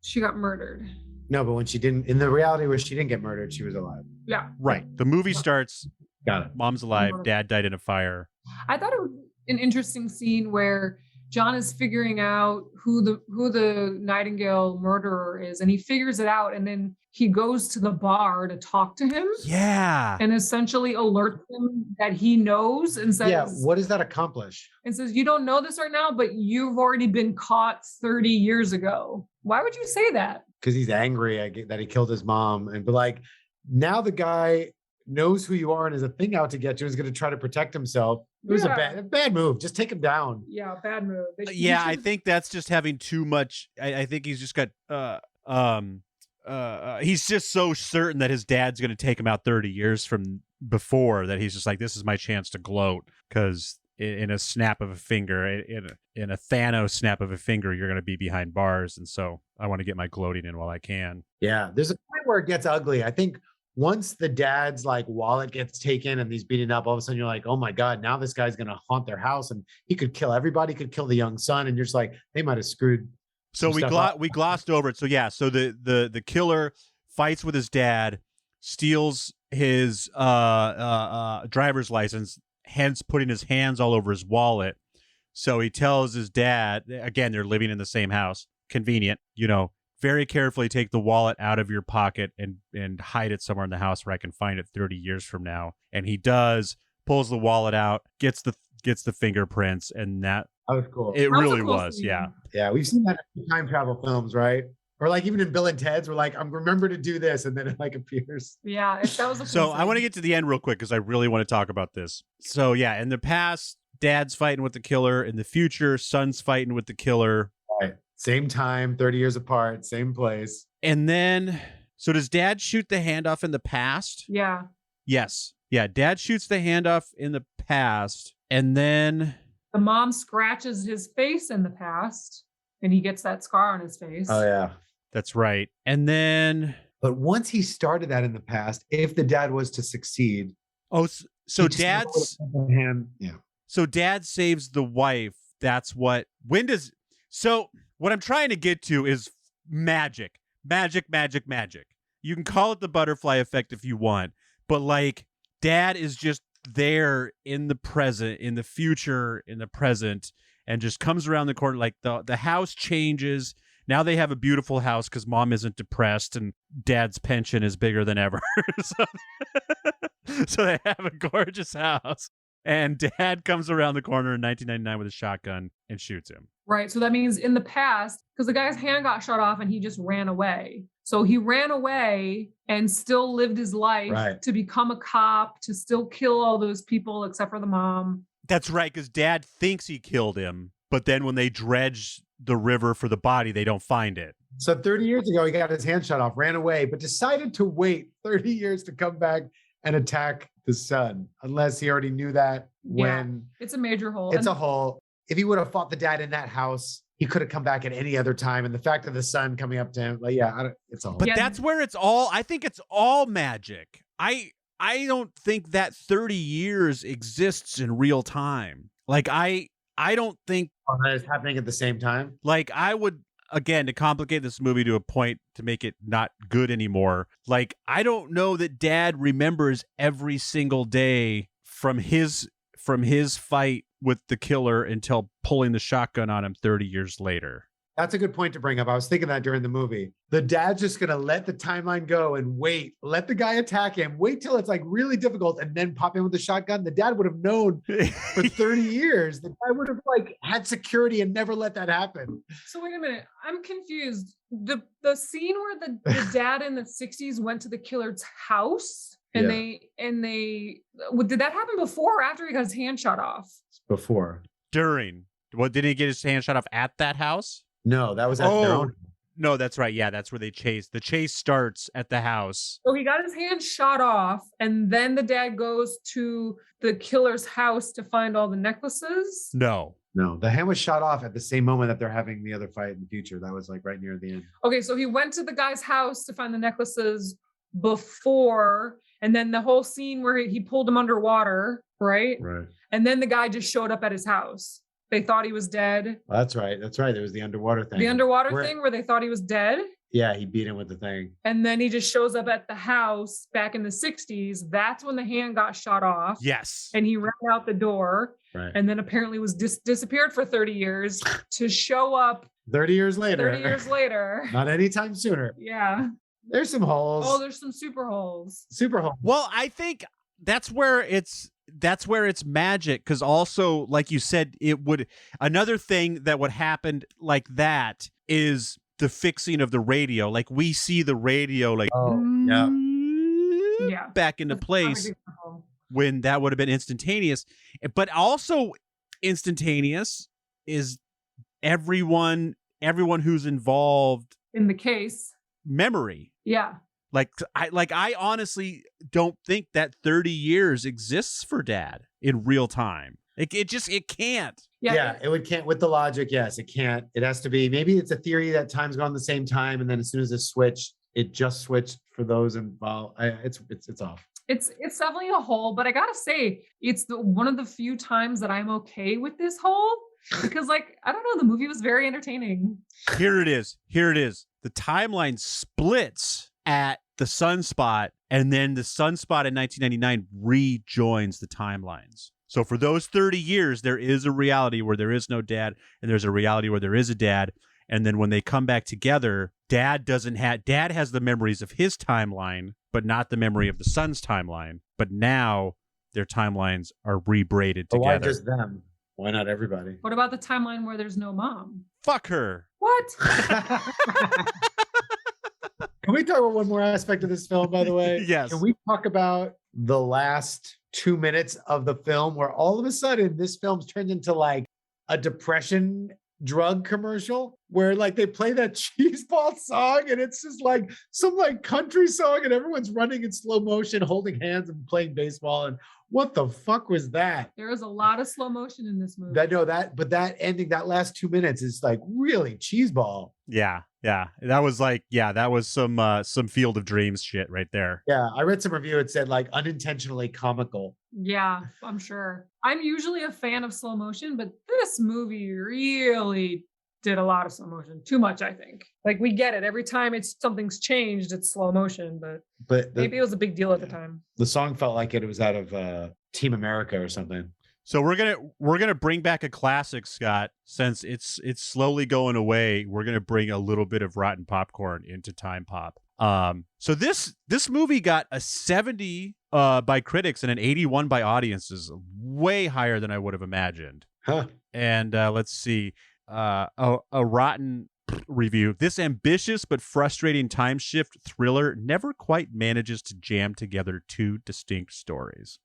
C: She got murdered.
B: No, but when she didn't, in the reality where she didn't get murdered, she was alive.
C: Yeah.
A: Right. The movie starts.
B: Got it.
A: Mom's alive. Dad died in a fire.
C: I thought it was an interesting scene where John is figuring out who the Nightingale murderer is, and he figures it out, and then he goes to the bar to talk to him.
A: Yeah.
C: And essentially alerts him that he knows and says,
B: Yeah, what does that accomplish?
C: And says, you don't know this right now, but you've already been caught 30 years ago. Why would you say that?
B: Because he's angry that he killed his mom. But like, now the guy knows who you are and has a thing out to get you and is going to try to protect himself. It was a bad move. Just take him down.
C: Yeah, bad move.
A: I think that's just having too much. I think he's just got he's just so certain that his dad's going to take him out 30 years from before that he's just like, this is my chance to gloat, because in a snap of a finger, in a Thanos snap of a finger, you're going to be behind bars. And so I want to get my gloating in while I can.
B: Yeah. There's a point where it gets ugly. I think once the dad's like wallet gets taken and he's beaten up, all of a sudden you're like, oh my God, now this guy's going to haunt their house and he could kill everybody, could kill the young son. And you're just like, they might've screwed.
A: So we glossed over it. So yeah, so the killer fights with his dad, steals his driver's license, hence putting his hands all over his wallet. So he tells his dad, again, they're living in the same house, convenient, very carefully take the wallet out of your pocket and hide it somewhere in the house where I can find it 30 years from now. And he does, pulls the wallet out, gets the fingerprints, and that
B: was cool.
A: It really was, yeah.
B: Yeah, we've seen that in time travel films, right? Or like even in Bill and Ted's, we're like, I'm remember to do this, and then it like appears.
C: Yeah, that was a
A: So I want to get to the end real quick because I really want to talk about this. So yeah, in the past, dad's fighting with the killer. In the future, son's fighting with the killer.
B: Right. Same time, 30 years apart, same place.
A: And then, so does dad shoot the handoff in the past?
C: Yeah.
A: Yes. Yeah, dad shoots the handoff in the past, and then
C: the mom scratches his face in the past, and he gets that scar on his face.
B: Oh, yeah.
A: That's right. And then...
B: But once he started that in the past, if the dad was to succeed...
A: Oh, so dad's...
B: Yeah.
A: So dad saves the wife. That's what... When does... So what I'm trying to get to is magic. Magic. You can call it the butterfly effect if you want, but like, dad is just there in the present, in the future, in the present, and just comes around the corner. Like the house changes. Now they have a beautiful house because mom isn't depressed and dad's pension is bigger than ever. so they have a gorgeous house. And dad comes around the corner in 1999 with a shotgun and shoots him.
C: Right. So that means in the past, because the guy's hand got shot off and he just ran away. So he ran away and still lived his life to become a cop, to still kill all those people except for the mom.
A: That's right, because dad thinks he killed him, but then when they dredge the river for the body, they don't find it.
B: So 30 years ago, he got his hand shot off, ran away, but decided to wait 30 years to come back and attack the son, unless he already knew that when...
C: It's a major hole.
B: It's a hole. If he would have fought the dad in that house, he could have come back at any other time. And the fact of the son coming up to him, like, it's a hole.
A: But that's where it's all, I think it's all magic. I don't think that 30 years exists in real time. Like, I don't think...
B: that is happening at the same time?
A: Like, I would... Again, to complicate this movie to a point to make it not good anymore, like, I don't know that dad remembers every single day from his fight with the killer until pulling the shotgun on him 30 years later.
B: That's a good point to bring up. I was thinking that during the movie. The dad's just going to let the timeline go and wait, let the guy attack him, wait till it's like really difficult, and then pop in with the shotgun. The dad would have known for 30 years. The guy would have like had security and never let that happen.
C: So wait a minute. I'm confused. The scene where the dad in the 60s went to the killer's house and they did that happen before or after he got his hand shot off?
B: Before.
A: During. What, didn't he get his hand shot off at that house?
B: No, that was at their own.
A: No, that's right. Yeah, that's where they chase. The chase starts at the house.
C: So he got his hand shot off, and then the dad goes to the killer's house to find all the necklaces.
A: No,
B: the hand was shot off at the same moment that they're having the other fight in the future. That was like right near the end.
C: Okay, so he went to the guy's house to find the necklaces before, and then the whole scene where he pulled him underwater, right?
B: Right.
C: And then the guy just showed up at his house. They thought he was dead.
B: That's right. There was the underwater thing.
C: The underwater thing where they thought he was dead.
B: Yeah, he beat him with the thing.
C: And then he just shows up at the house back in the 60s. That's when the hand got shot off.
A: Yes.
C: And he ran out the door.
B: Right.
C: And then apparently was disappeared for 30 years to show up
B: 30 years later.
C: 30 years later.
B: Not anytime sooner.
C: Yeah.
B: There's some holes.
C: Oh, there's some super holes.
B: Super holes.
A: Well, I think that's where it's magic, because also, like you said, another thing that would happen like that is the fixing of the radio. Like we see the radio back into place when that would have been instantaneous. But also instantaneous is everyone who's involved
C: in the case.
A: Memory.
C: Yeah.
A: I honestly don't think that 30 years exists for Dad in real time. It can't.
B: Yeah, it can't with the logic. Yes, it can't. It has to be. Maybe it's a theory that time's gone the same time, and then as soon as it switched, it just switched for those involved. It's off.
C: It's definitely a hole, but I gotta say, it's one of the few times that I'm okay with this hole because, like, I don't know, the movie was very entertaining.
A: Here it is. The timeline splits at the sunspot, and then the sunspot in 1999 rejoins the timelines. So for those 30 years, there is a reality where there is no dad, and there's a reality where there is a dad. And then when they come back together, dad has the memories of his timeline, but not the memory of the son's timeline. But now their timelines are rebraided together.
B: Why just them? Why not everybody?
C: What about the timeline where there's no mom?
A: Fuck her.
C: What?
B: Can we talk about one more aspect of this film, by the way?
A: Yes.
B: Can we talk about the last 2 minutes of the film where all of a sudden this film's turned into like a depression drug commercial where like they play that cheeseball song and it's just like some like country song and everyone's running in slow motion, holding hands and playing baseball. And what the fuck was that?
C: There was a lot of slow motion in this movie.
B: But that ending, that last 2 minutes is like really cheeseball.
A: Yeah. That was some Field of Dreams shit right there.
B: Yeah, I read some review. It said like unintentionally comical.
C: Yeah, I'm sure. I'm usually a fan of slow motion, but this movie really did a lot of slow motion. Too much, I think. Like we get it. Every time something's changed, it's slow motion, but maybe it was a big deal at the time.
B: The song felt like it was out of Team America or something.
A: So we're gonna bring back a classic, Scott. Since it's slowly going away, we're gonna bring a little bit of rotten popcorn into Time Pop. So this movie got a 70 by critics and an 81 by audiences, way higher than I would have imagined.
B: Huh.
A: And let's see, a rotten review. This ambitious but frustrating time shift thriller never quite manages to jam together two distinct stories.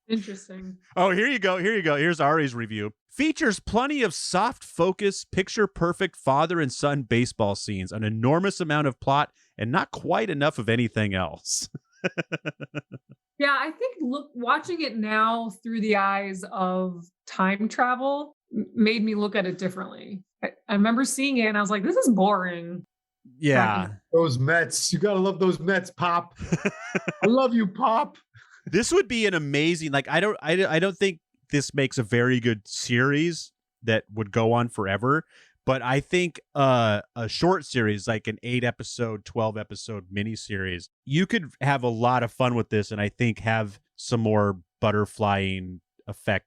C: Interesting.
A: Oh, here you go. Here's Ari's review. Features plenty of soft focus, picture-perfect father and son baseball scenes, an enormous amount of plot, and not quite enough of anything else.
C: Yeah, I think watching it now through the eyes of time travel made me look at it differently. I remember seeing it and I was like, this is boring.
A: Yeah.
B: Those Mets. You got to love those Mets, Pop. I love you, Pop.
A: This would be an amazing, like, I don't think this makes a very good series that would go on forever, but I think a short series, like an 8-episode, 12-episode miniseries, you could have a lot of fun with this, and I think have some more butterflying effect,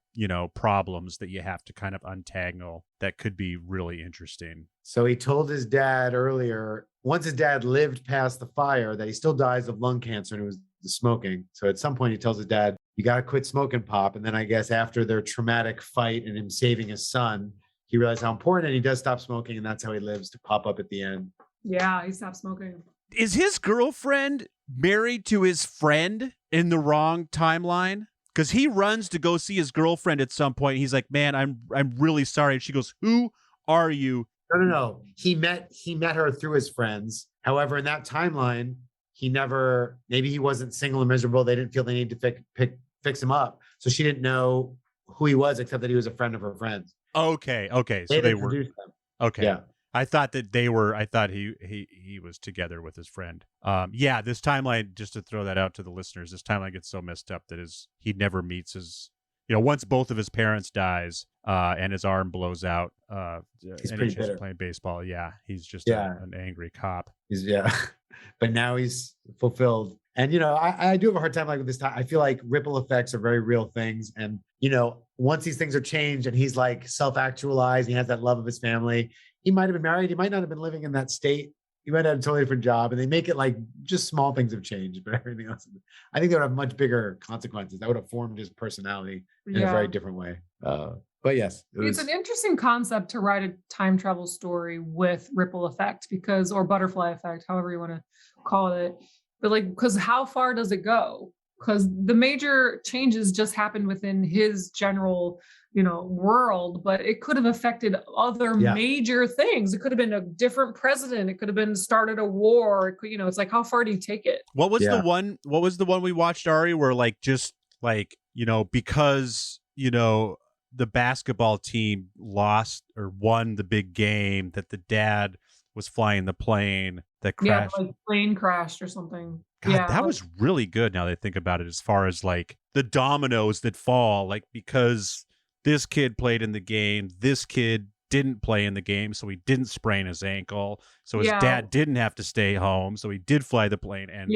A: problems that you have to kind of untangle that could be really interesting.
B: So he told his dad earlier, once his dad lived past the fire, that he still dies of lung cancer, and it was the smoking. So at some point he tells his dad, you got to quit smoking pop. And then I guess after their traumatic fight and him saving his son, he realized how important, and he does stop smoking, and that's how he lives to pop up at the end.
C: Yeah, he stopped smoking.
A: Is his girlfriend married to his friend in the wrong timeline? Because he runs to go see his girlfriend at some point. He's like, man, I'm really sorry. And she goes, who are you?
B: No. He met her through his friends. However, in that timeline, maybe he wasn't single and miserable. They didn't feel they needed to fix him up. So she didn't know who he was, except that he was a friend of her friends.
A: Okay. So they were.
B: Them.
A: Okay.
B: Yeah.
A: I thought he was together with his friend. This timeline, just to throw that out to the listeners, this timeline gets so messed up that he never meets his, once both of his parents dies, and his arm blows out,
B: he's
A: and
B: pretty
A: he's just
B: bitter.
A: playing baseball. Yeah. He's just an angry cop.
B: But now he's fulfilled. And, I do have a hard time with this time. I feel like ripple effects are very real things. And, once these things are changed and he's like self-actualized, he has that love of his family, he might have been married. He might not have been living in that state. He might have a totally different job. And they make it like just small things have changed, but everything else, I think that would have much bigger consequences. That would have formed his personality in a very different way. But yes,
C: it's an interesting concept to write a time travel story with ripple effect or butterfly effect, however you want to call it. But because how far does it go? Because the major changes just happened within his general, world, but it could have affected other major things. It could have been a different president. It could have been started a war. It's like, how far do you take it?
A: What was the one we watched, Ari, where because, the basketball team lost or won the big game, that the dad was flying the plane that crashed.
C: Yeah, plane crashed or something.
A: God, that was really good now that I think about it, as far as the dominoes that fall, because this kid played in the game, this kid didn't play in the game, so he didn't sprain his ankle, so his dad didn't have to stay home, so he did fly the plane. And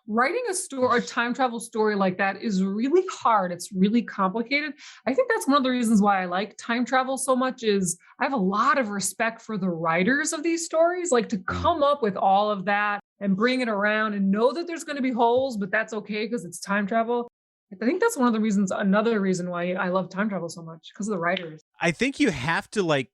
C: writing a time travel story like that is really hard. It's really complicated. I think that's one of the reasons why I like time travel so much. Is I have a lot of respect for the writers of these stories, to come up with all of that and bring it around and know that there's going to be holes, but that's okay because it's time travel. I think that's another reason why I love time travel so much, because of the writers.
A: I think you have to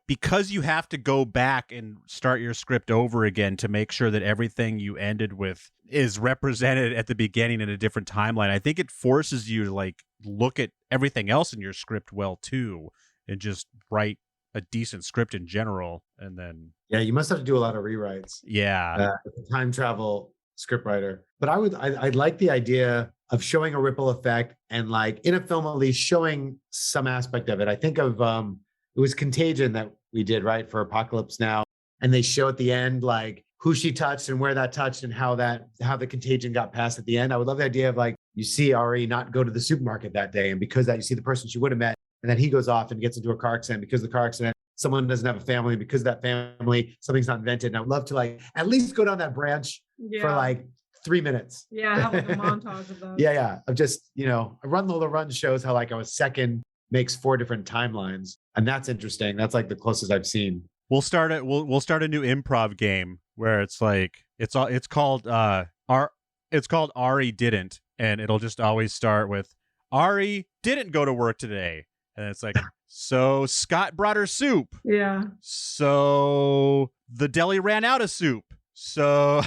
A: because you have to go back and start your script over again to make sure that everything you ended with is represented at the beginning in a different timeline. I think it forces you to look at everything else in your script well too, and just write a decent script in general. And then
B: you must have to do a lot of rewrites. Time travel script writer. But I'd like the idea of showing a ripple effect, and in a film at least showing some aspect of it. I think of it was Contagion that we did, right, for Apocalypse Now, and they show at the end who she touched and where that touched and how the contagion got passed at the end. I would love the idea of you see Ari not go to the supermarket that day, and because that you see the person she would have met, and then he goes off and gets into a car accident. Because of the car accident, someone doesn't have a family. Because of that family, something's not invented. And I would love to at least go down that branch for 3 minutes.
C: Have a montage of that.
B: Of just, a Run Lola Run shows how a second makes 4 different timelines. And that's interesting. That's the closest I've seen.
A: We'll start a new improv game where it's called Ari Didn't, and it'll just always start with Ari didn't go to work today. And it's so Scott brought her soup.
C: Yeah.
A: So the deli ran out of soup. So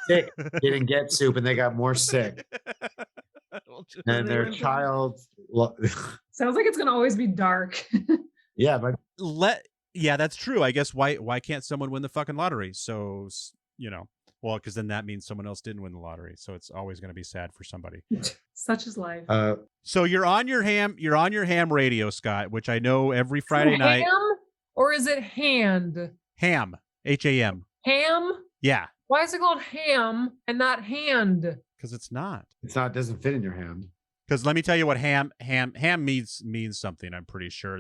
B: sick didn't get soup, and they got more sick. And their child
C: sounds like it's gonna always be dark.
B: But
A: that's true. I guess why can't someone win the fucking lottery? So because then that means someone else didn't win the lottery, so it's always going to be sad for somebody.
C: Such is life.
A: So you're on your ham radio, Scott, which I know every Friday night.
C: Ham, or is it hand?
A: Ham, HAM.
C: Ham?
A: Yeah.
C: Why is it called ham and not hand?
A: Because it's not.
B: It's not. It doesn't fit in your hand.
A: Because let me tell you what ham means something. I'm pretty sure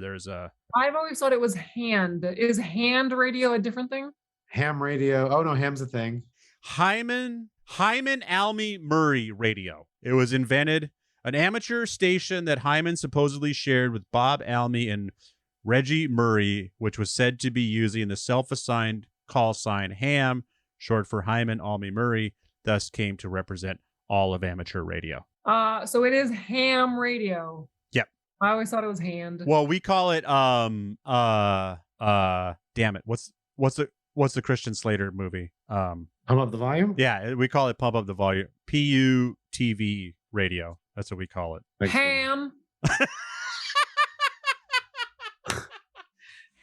C: I've always thought it was hand. Is hand radio a different thing?
B: Ham radio. Oh no, ham's a thing.
A: Hyman Almy Murray radio. It was invented an amateur station that Hyman supposedly shared with Bob Almy and Reggie Murray, which was said to be using the self-assigned call sign Ham, short for Hyman Almy Murray, thus came to represent all of amateur radio.
C: So it is ham radio.
A: Yep.
C: I always thought it was hand.
A: Well, we call it damn it. What's the Christian Slater movie?
B: Pump Up the Volume?
A: Yeah, we call it Pump Up the Volume. PUTV radio. That's what we call it.
C: Ham.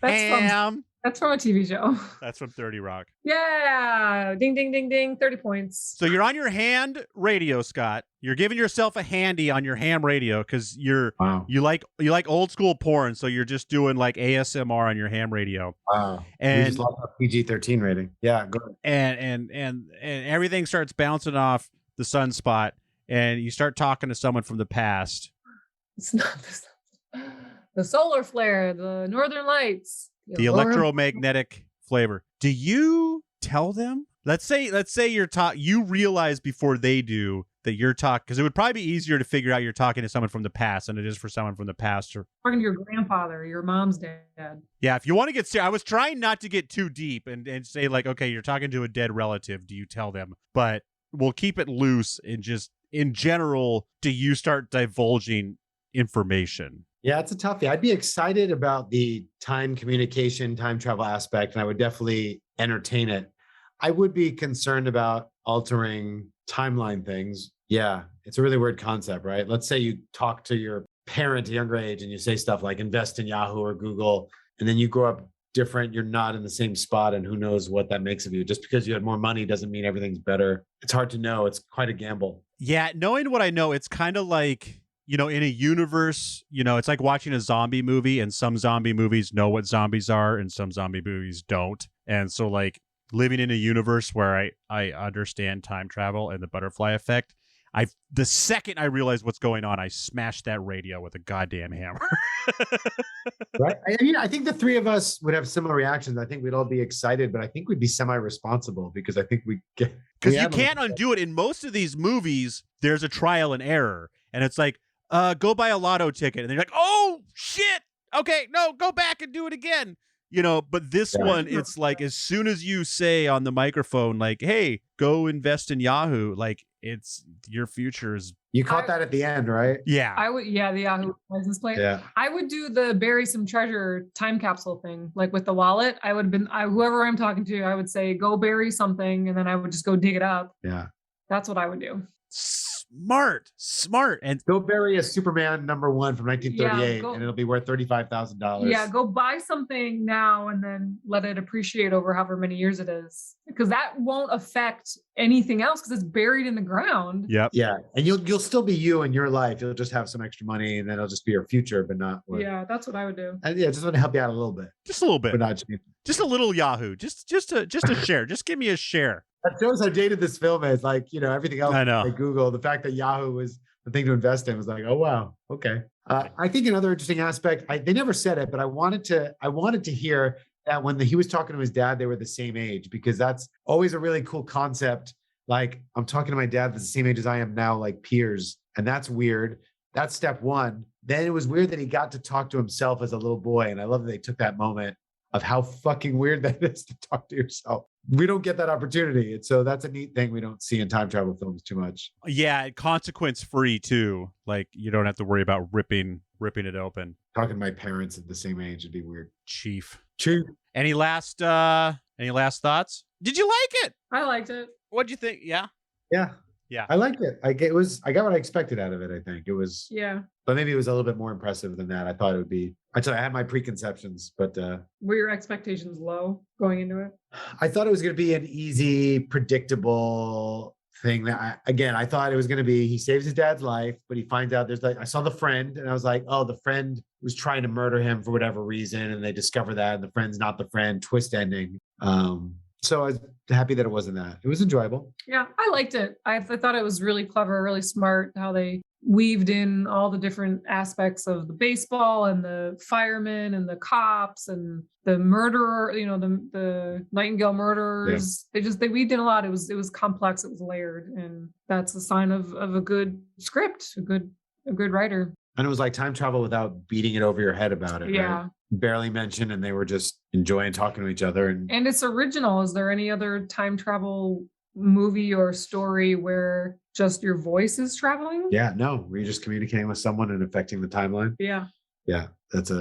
C: That's from a TV show.
A: That's from 30 Rock.
C: Yeah. Ding, ding, ding, ding. 30 points.
A: So you're on your hand radio, Scott. You're giving yourself a handy on your ham radio because you like old school porn. So you're just doing like ASMR on your ham radio.
B: Wow.
A: And
B: we just lost our PG-13 rating. Yeah, go ahead.
A: And everything starts bouncing off the sunspot, and you start talking to someone from the past.
C: It's not the solar flare, the northern lights.
A: The electromagnetic flavor. Do you tell them? Let's say you realize before they do that you're talking, because it would probably be easier to figure out you're talking to someone from the past than it is for someone from the past. Or
C: talking to your grandfather, your mom's dad.
A: Yeah, if you want to get serious, I was trying not to get too deep and say like, okay, you're talking to a dead relative. Do you tell them? But we'll keep it loose and just in general, do you start divulging information?
B: Yeah, it's a toughie. I'd be excited about the time communication, time travel aspect, and I would definitely entertain it. I would be concerned about altering timeline things. Yeah, it's a really weird concept, right? Let's say you talk to your parent at a younger age and you say stuff like invest in Yahoo or Google, and then you grow up different. You're not in the same spot, and who knows what that makes of you. Just because you had more money doesn't mean everything's better. It's hard to know. It's quite a gamble.
A: Yeah, knowing what I know, it's kind of like, in a universe, it's like watching a zombie movie, and some zombie movies know what zombies are and some zombie movies don't. And so like living in a universe where I understand time travel and the butterfly effect, the second I realized what's going on, I smashed that radio with a goddamn hammer.
B: Right. I think the three of us would have similar reactions. I think we'd all be excited, but I think we'd be semi-responsible because I think because
A: you can't undo it. In most of these movies, there's a trial and error, and it's like, go buy a lotto ticket. And they're like, oh, shit. Okay, no, go back and do it again. But this one, it's like as soon as you say on the microphone, like, hey, go invest in Yahoo, like it's your future is. You
B: caught that at the end, right?
A: Yeah.
C: The Yahoo license plate.
B: Yeah.
C: I would do the bury some treasure time capsule thing, like with the wallet. I would have been, whoever I'm talking to, I would say, go bury something. And then I would just go dig it up.
B: Yeah.
C: That's what I would do.
A: Smart. And
B: go bury a Superman #1 from 1938 and it'll be worth $35,000.
C: Yeah, go buy something now and then let it appreciate over however many years it is, because that won't affect anything else because it's buried in the ground.
A: Yep.
B: Yeah, and you'll still be you in your life. You'll just have some extra money, and then it'll just be your future, but not.
C: Yeah, that's what I would do.
B: And just want to help you out a little bit.
A: Just a little bit,
B: but not
A: just a little Yahoo. Just a share. Just give me a share.
B: That shows how dated this film is. Like, everything else,
A: I know.
B: like Google, the fact that Yahoo was the thing to invest in was like, oh, wow. Okay. I think another interesting aspect, they never said it, but I wanted to hear that when he was talking to his dad, they were the same age, because that's always a really cool concept. Like, I'm talking to my dad that's the same age as I am now, like peers. And that's weird. That's step one. Then it was weird that he got to talk to himself as a little boy. And I love that they took that moment of how fucking weird that is to talk to yourself. We don't get that opportunity. And so that's a neat thing we don't see in time travel films too much.
A: Yeah, consequence free too. Like, you don't have to worry about ripping it open.
B: Talking to my parents at the same age would be weird.
A: Chief. Any last thoughts? Did you like it?
C: I liked it.
A: What'd you think? Yeah.
B: I liked it. I got what I expected out of it. I think it was.
C: Yeah.
B: But maybe it was a little bit more impressive than that. I thought it would be. I had my preconceptions, but
C: were your expectations low going into it?
B: I thought it was going to be an easy, predictable thing. That I thought it was going to be he saves his dad's life, but he finds out I saw the friend, and I was like, oh, the friend was trying to murder him for whatever reason, and they discover that, and the friend's not the friend. Twist ending. So I was happy that it wasn't that. It was enjoyable.
C: Yeah, I liked it. I thought it was really clever, really smart how they weaved in all the different aspects of the baseball and the firemen and the cops and the murderer, the Nightingale murderers. Yeah. They weaved in a lot. It was complex. It was layered. And that's a sign of a good script, a good A good writer.
B: And it was like time travel without beating it over your head about it.
C: Yeah.
B: Right? Barely mentioned, and they were just enjoying talking to each other.
C: And it's original. Is there any other time travel movie or story where just your voice is traveling?
B: Yeah, no, were you just communicating with someone and affecting the timeline?
C: Yeah.
B: Yeah, that's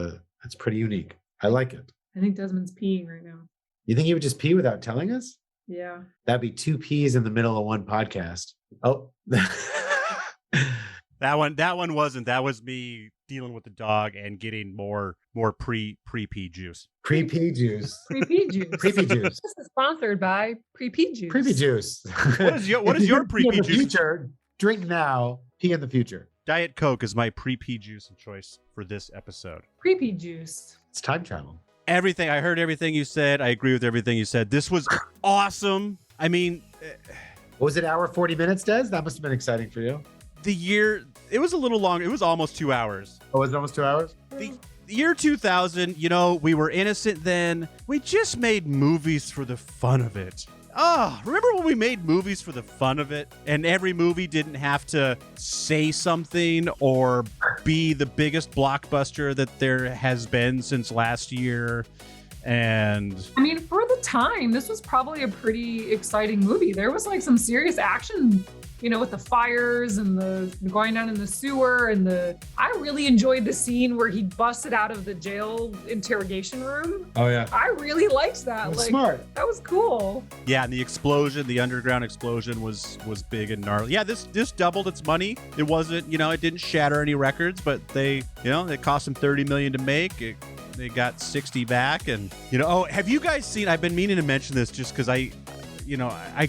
B: pretty unique. I like it.
C: I think Desmond's peeing right now.
B: You think he would just pee without telling us?
C: Yeah.
B: That'd be 2 peas in the middle of one podcast. Oh.
A: That one wasn't. That was me dealing with the dog and getting more pre-pee juice.
B: Pre-pee juice.
C: Pre-pee juice.
B: Pre-pee juice.
C: This is sponsored by Pre-pee juice.
B: Pre-pee juice.
A: What is your pre-pee
B: In the
A: juice?
B: future, drink now, pee in the future.
A: Diet Coke is my pre-pee juice of choice for this episode.
C: Pre-pee juice.
B: It's time travel.
A: Everything. I heard everything you said. I agree with everything you said. This was awesome. I mean,
B: What was it, hour 40 minutes, Des? That must have been exciting for you.
A: the year, it was a little long. It was almost 2 hours.
B: Oh, was it almost 2 hours?
A: The year 2000, we were innocent then. We just made movies for the fun of it. Oh, remember when we made movies for the fun of it? And every movie didn't have to say something or be the biggest blockbuster that there has been since last year. And
C: I mean, for the time, this was probably a pretty exciting movie. There was like some serious action, with the fires and the going down in the sewer I really enjoyed the scene where he busted out of the jail interrogation room.
B: Oh, yeah.
C: I really liked that.
B: That was
C: Like,
B: smart.
C: that was cool.
A: yeah, and the underground explosion was big and gnarly. Yeah, this doubled its money. It wasn't, it didn't shatter any records, but they cost them $30 million to make. They got 60 back, and have you guys seen? I've been meaning to mention this just because I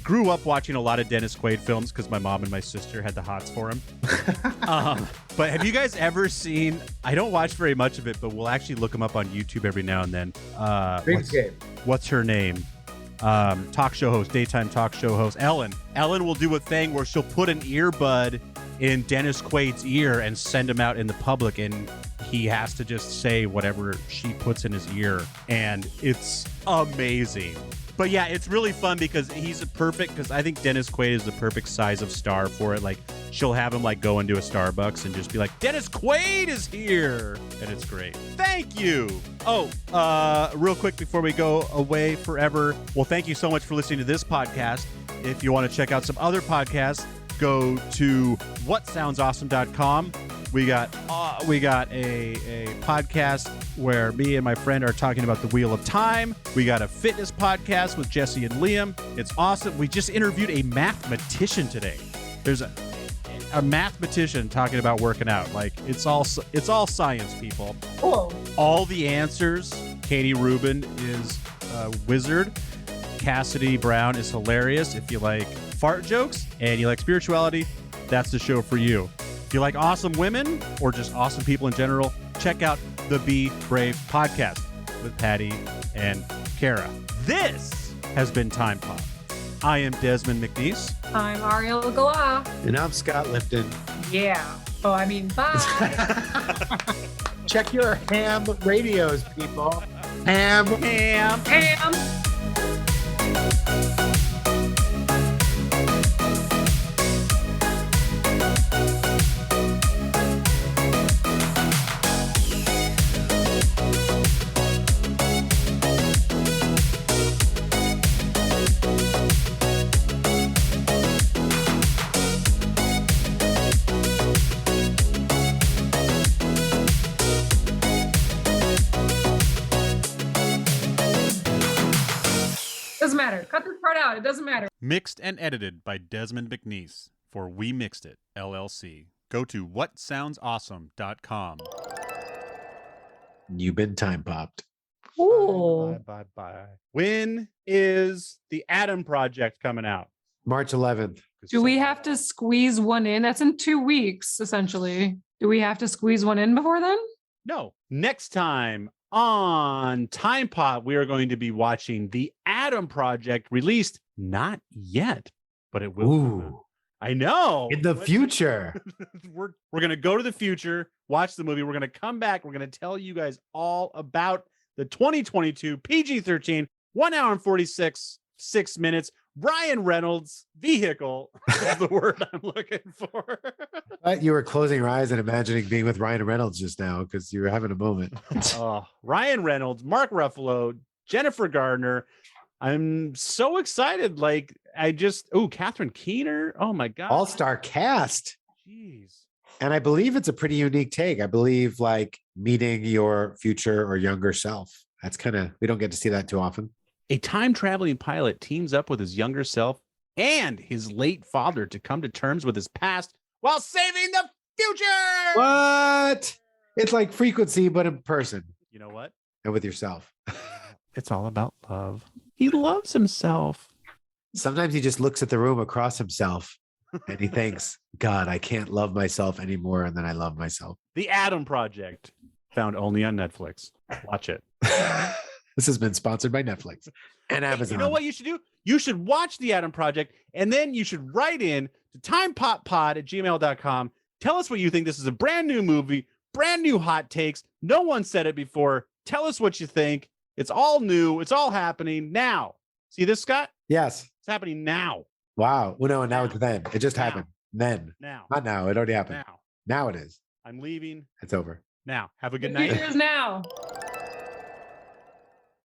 A: grew up watching a lot of Dennis Quaid films because my mom and my sister had the hots for him. But have you guys ever seen? I don't watch very much of it, but we'll actually look him up on YouTube every now and then. What's her name? Talk show host, daytime talk show host, Ellen. Ellen will do a thing where she'll put an earbud in Dennis Quaid's ear and send him out in the public, and he has to just say whatever she puts in his ear, and it's amazing. But yeah, it's really fun because because I think Dennis Quaid is the perfect size of star for it. Like, she'll have him like go into a Starbucks and just be like, Dennis Quaid is here. And it's great. Thank you. Oh, real quick before we go away forever. Well, thank you so much for listening to this podcast. If you want to check out some other podcasts, go to whatsoundsawesome.com. We got a podcast where me and my friend are talking about the Wheel of Time. We got a fitness podcast with Jesse and Liam. It's awesome. We just interviewed a mathematician today. There's a mathematician talking about working out. Like, it's all science, people.
C: Cool.
A: All the answers. Katie Rubin is a wizard. Cassidy Brown is hilarious. If you like fart jokes and you like spirituality, that's the show for you. If you like awesome women or just awesome people in general, check out the Be Brave podcast with Patty and Kara. This has been Time Pop. I am Desmond McNeese.
C: I'm Ariel Galah.
B: And I'm Scott Lipton.
C: Yeah. Oh, I mean, bye.
B: Check your ham radios, people. Ham.
C: Doesn't matter. Cut this part out. It doesn't matter.
A: Mixed and edited by Desmond McNeese for We Mixed It, LLC. Go to whatsoundsawesome.com.
B: You've been time popped.
C: Ooh.
A: Bye. When is the Atom Project coming out?
B: March 11th.
C: Do we have to squeeze one in? That's in 2 weeks, essentially. Do we have to squeeze one in before then?
A: No. Next time on Time Pop, we are going to be watching the Atom Project, released not yet, but it will.
B: Ooh.
A: I know.
B: In the future.
A: We're going to go to the future, watch the movie. We're going to come back. We're going to tell you guys all about the 2022 PG-13, 1 hour and 46 minutes Ryan Reynolds' vehicle is the word I'm looking for.
B: But you were closing your eyes and imagining being with Ryan Reynolds just now because you were having a moment.
A: Ryan Reynolds, Mark Ruffalo, Jennifer Gardner. I'm so excited. Like, Catherine Keener. Oh my God.
B: All-star cast.
A: Jeez.
B: And I believe it's a pretty unique take. I believe like meeting your future or younger self. That's we don't get to see that too often.
A: A time-traveling pilot teams up with his younger self and his late father to come to terms with his past while saving the future.
B: What? It's like Frequency, but in person.
A: You know what?
B: And with yourself.
A: It's all about love. He loves himself.
B: Sometimes he just looks at the room across himself and he thinks, God, I can't love myself anymore. And then I love myself.
A: The Adam Project, found only on Netflix. Watch it.
B: This has been sponsored by Netflix and Amazon.
A: You know what you should do? You should watch The Adam Project, and then you should write in to timepoppod@gmail.com. Tell us what you think. This is a brand new movie, brand new hot takes. No one said it before. Tell us what you think. It's all new. It's all happening now. See this, Scott?
B: Yes.
A: It's happening now.
B: Wow. Well, no, and now it's then. It just happened. Then.
A: Now.
B: Not now. It already happened.
A: Now.
B: Now it is.
A: I'm leaving.
B: It's over.
A: Now. Have a good
C: The
A: night.
C: future is now.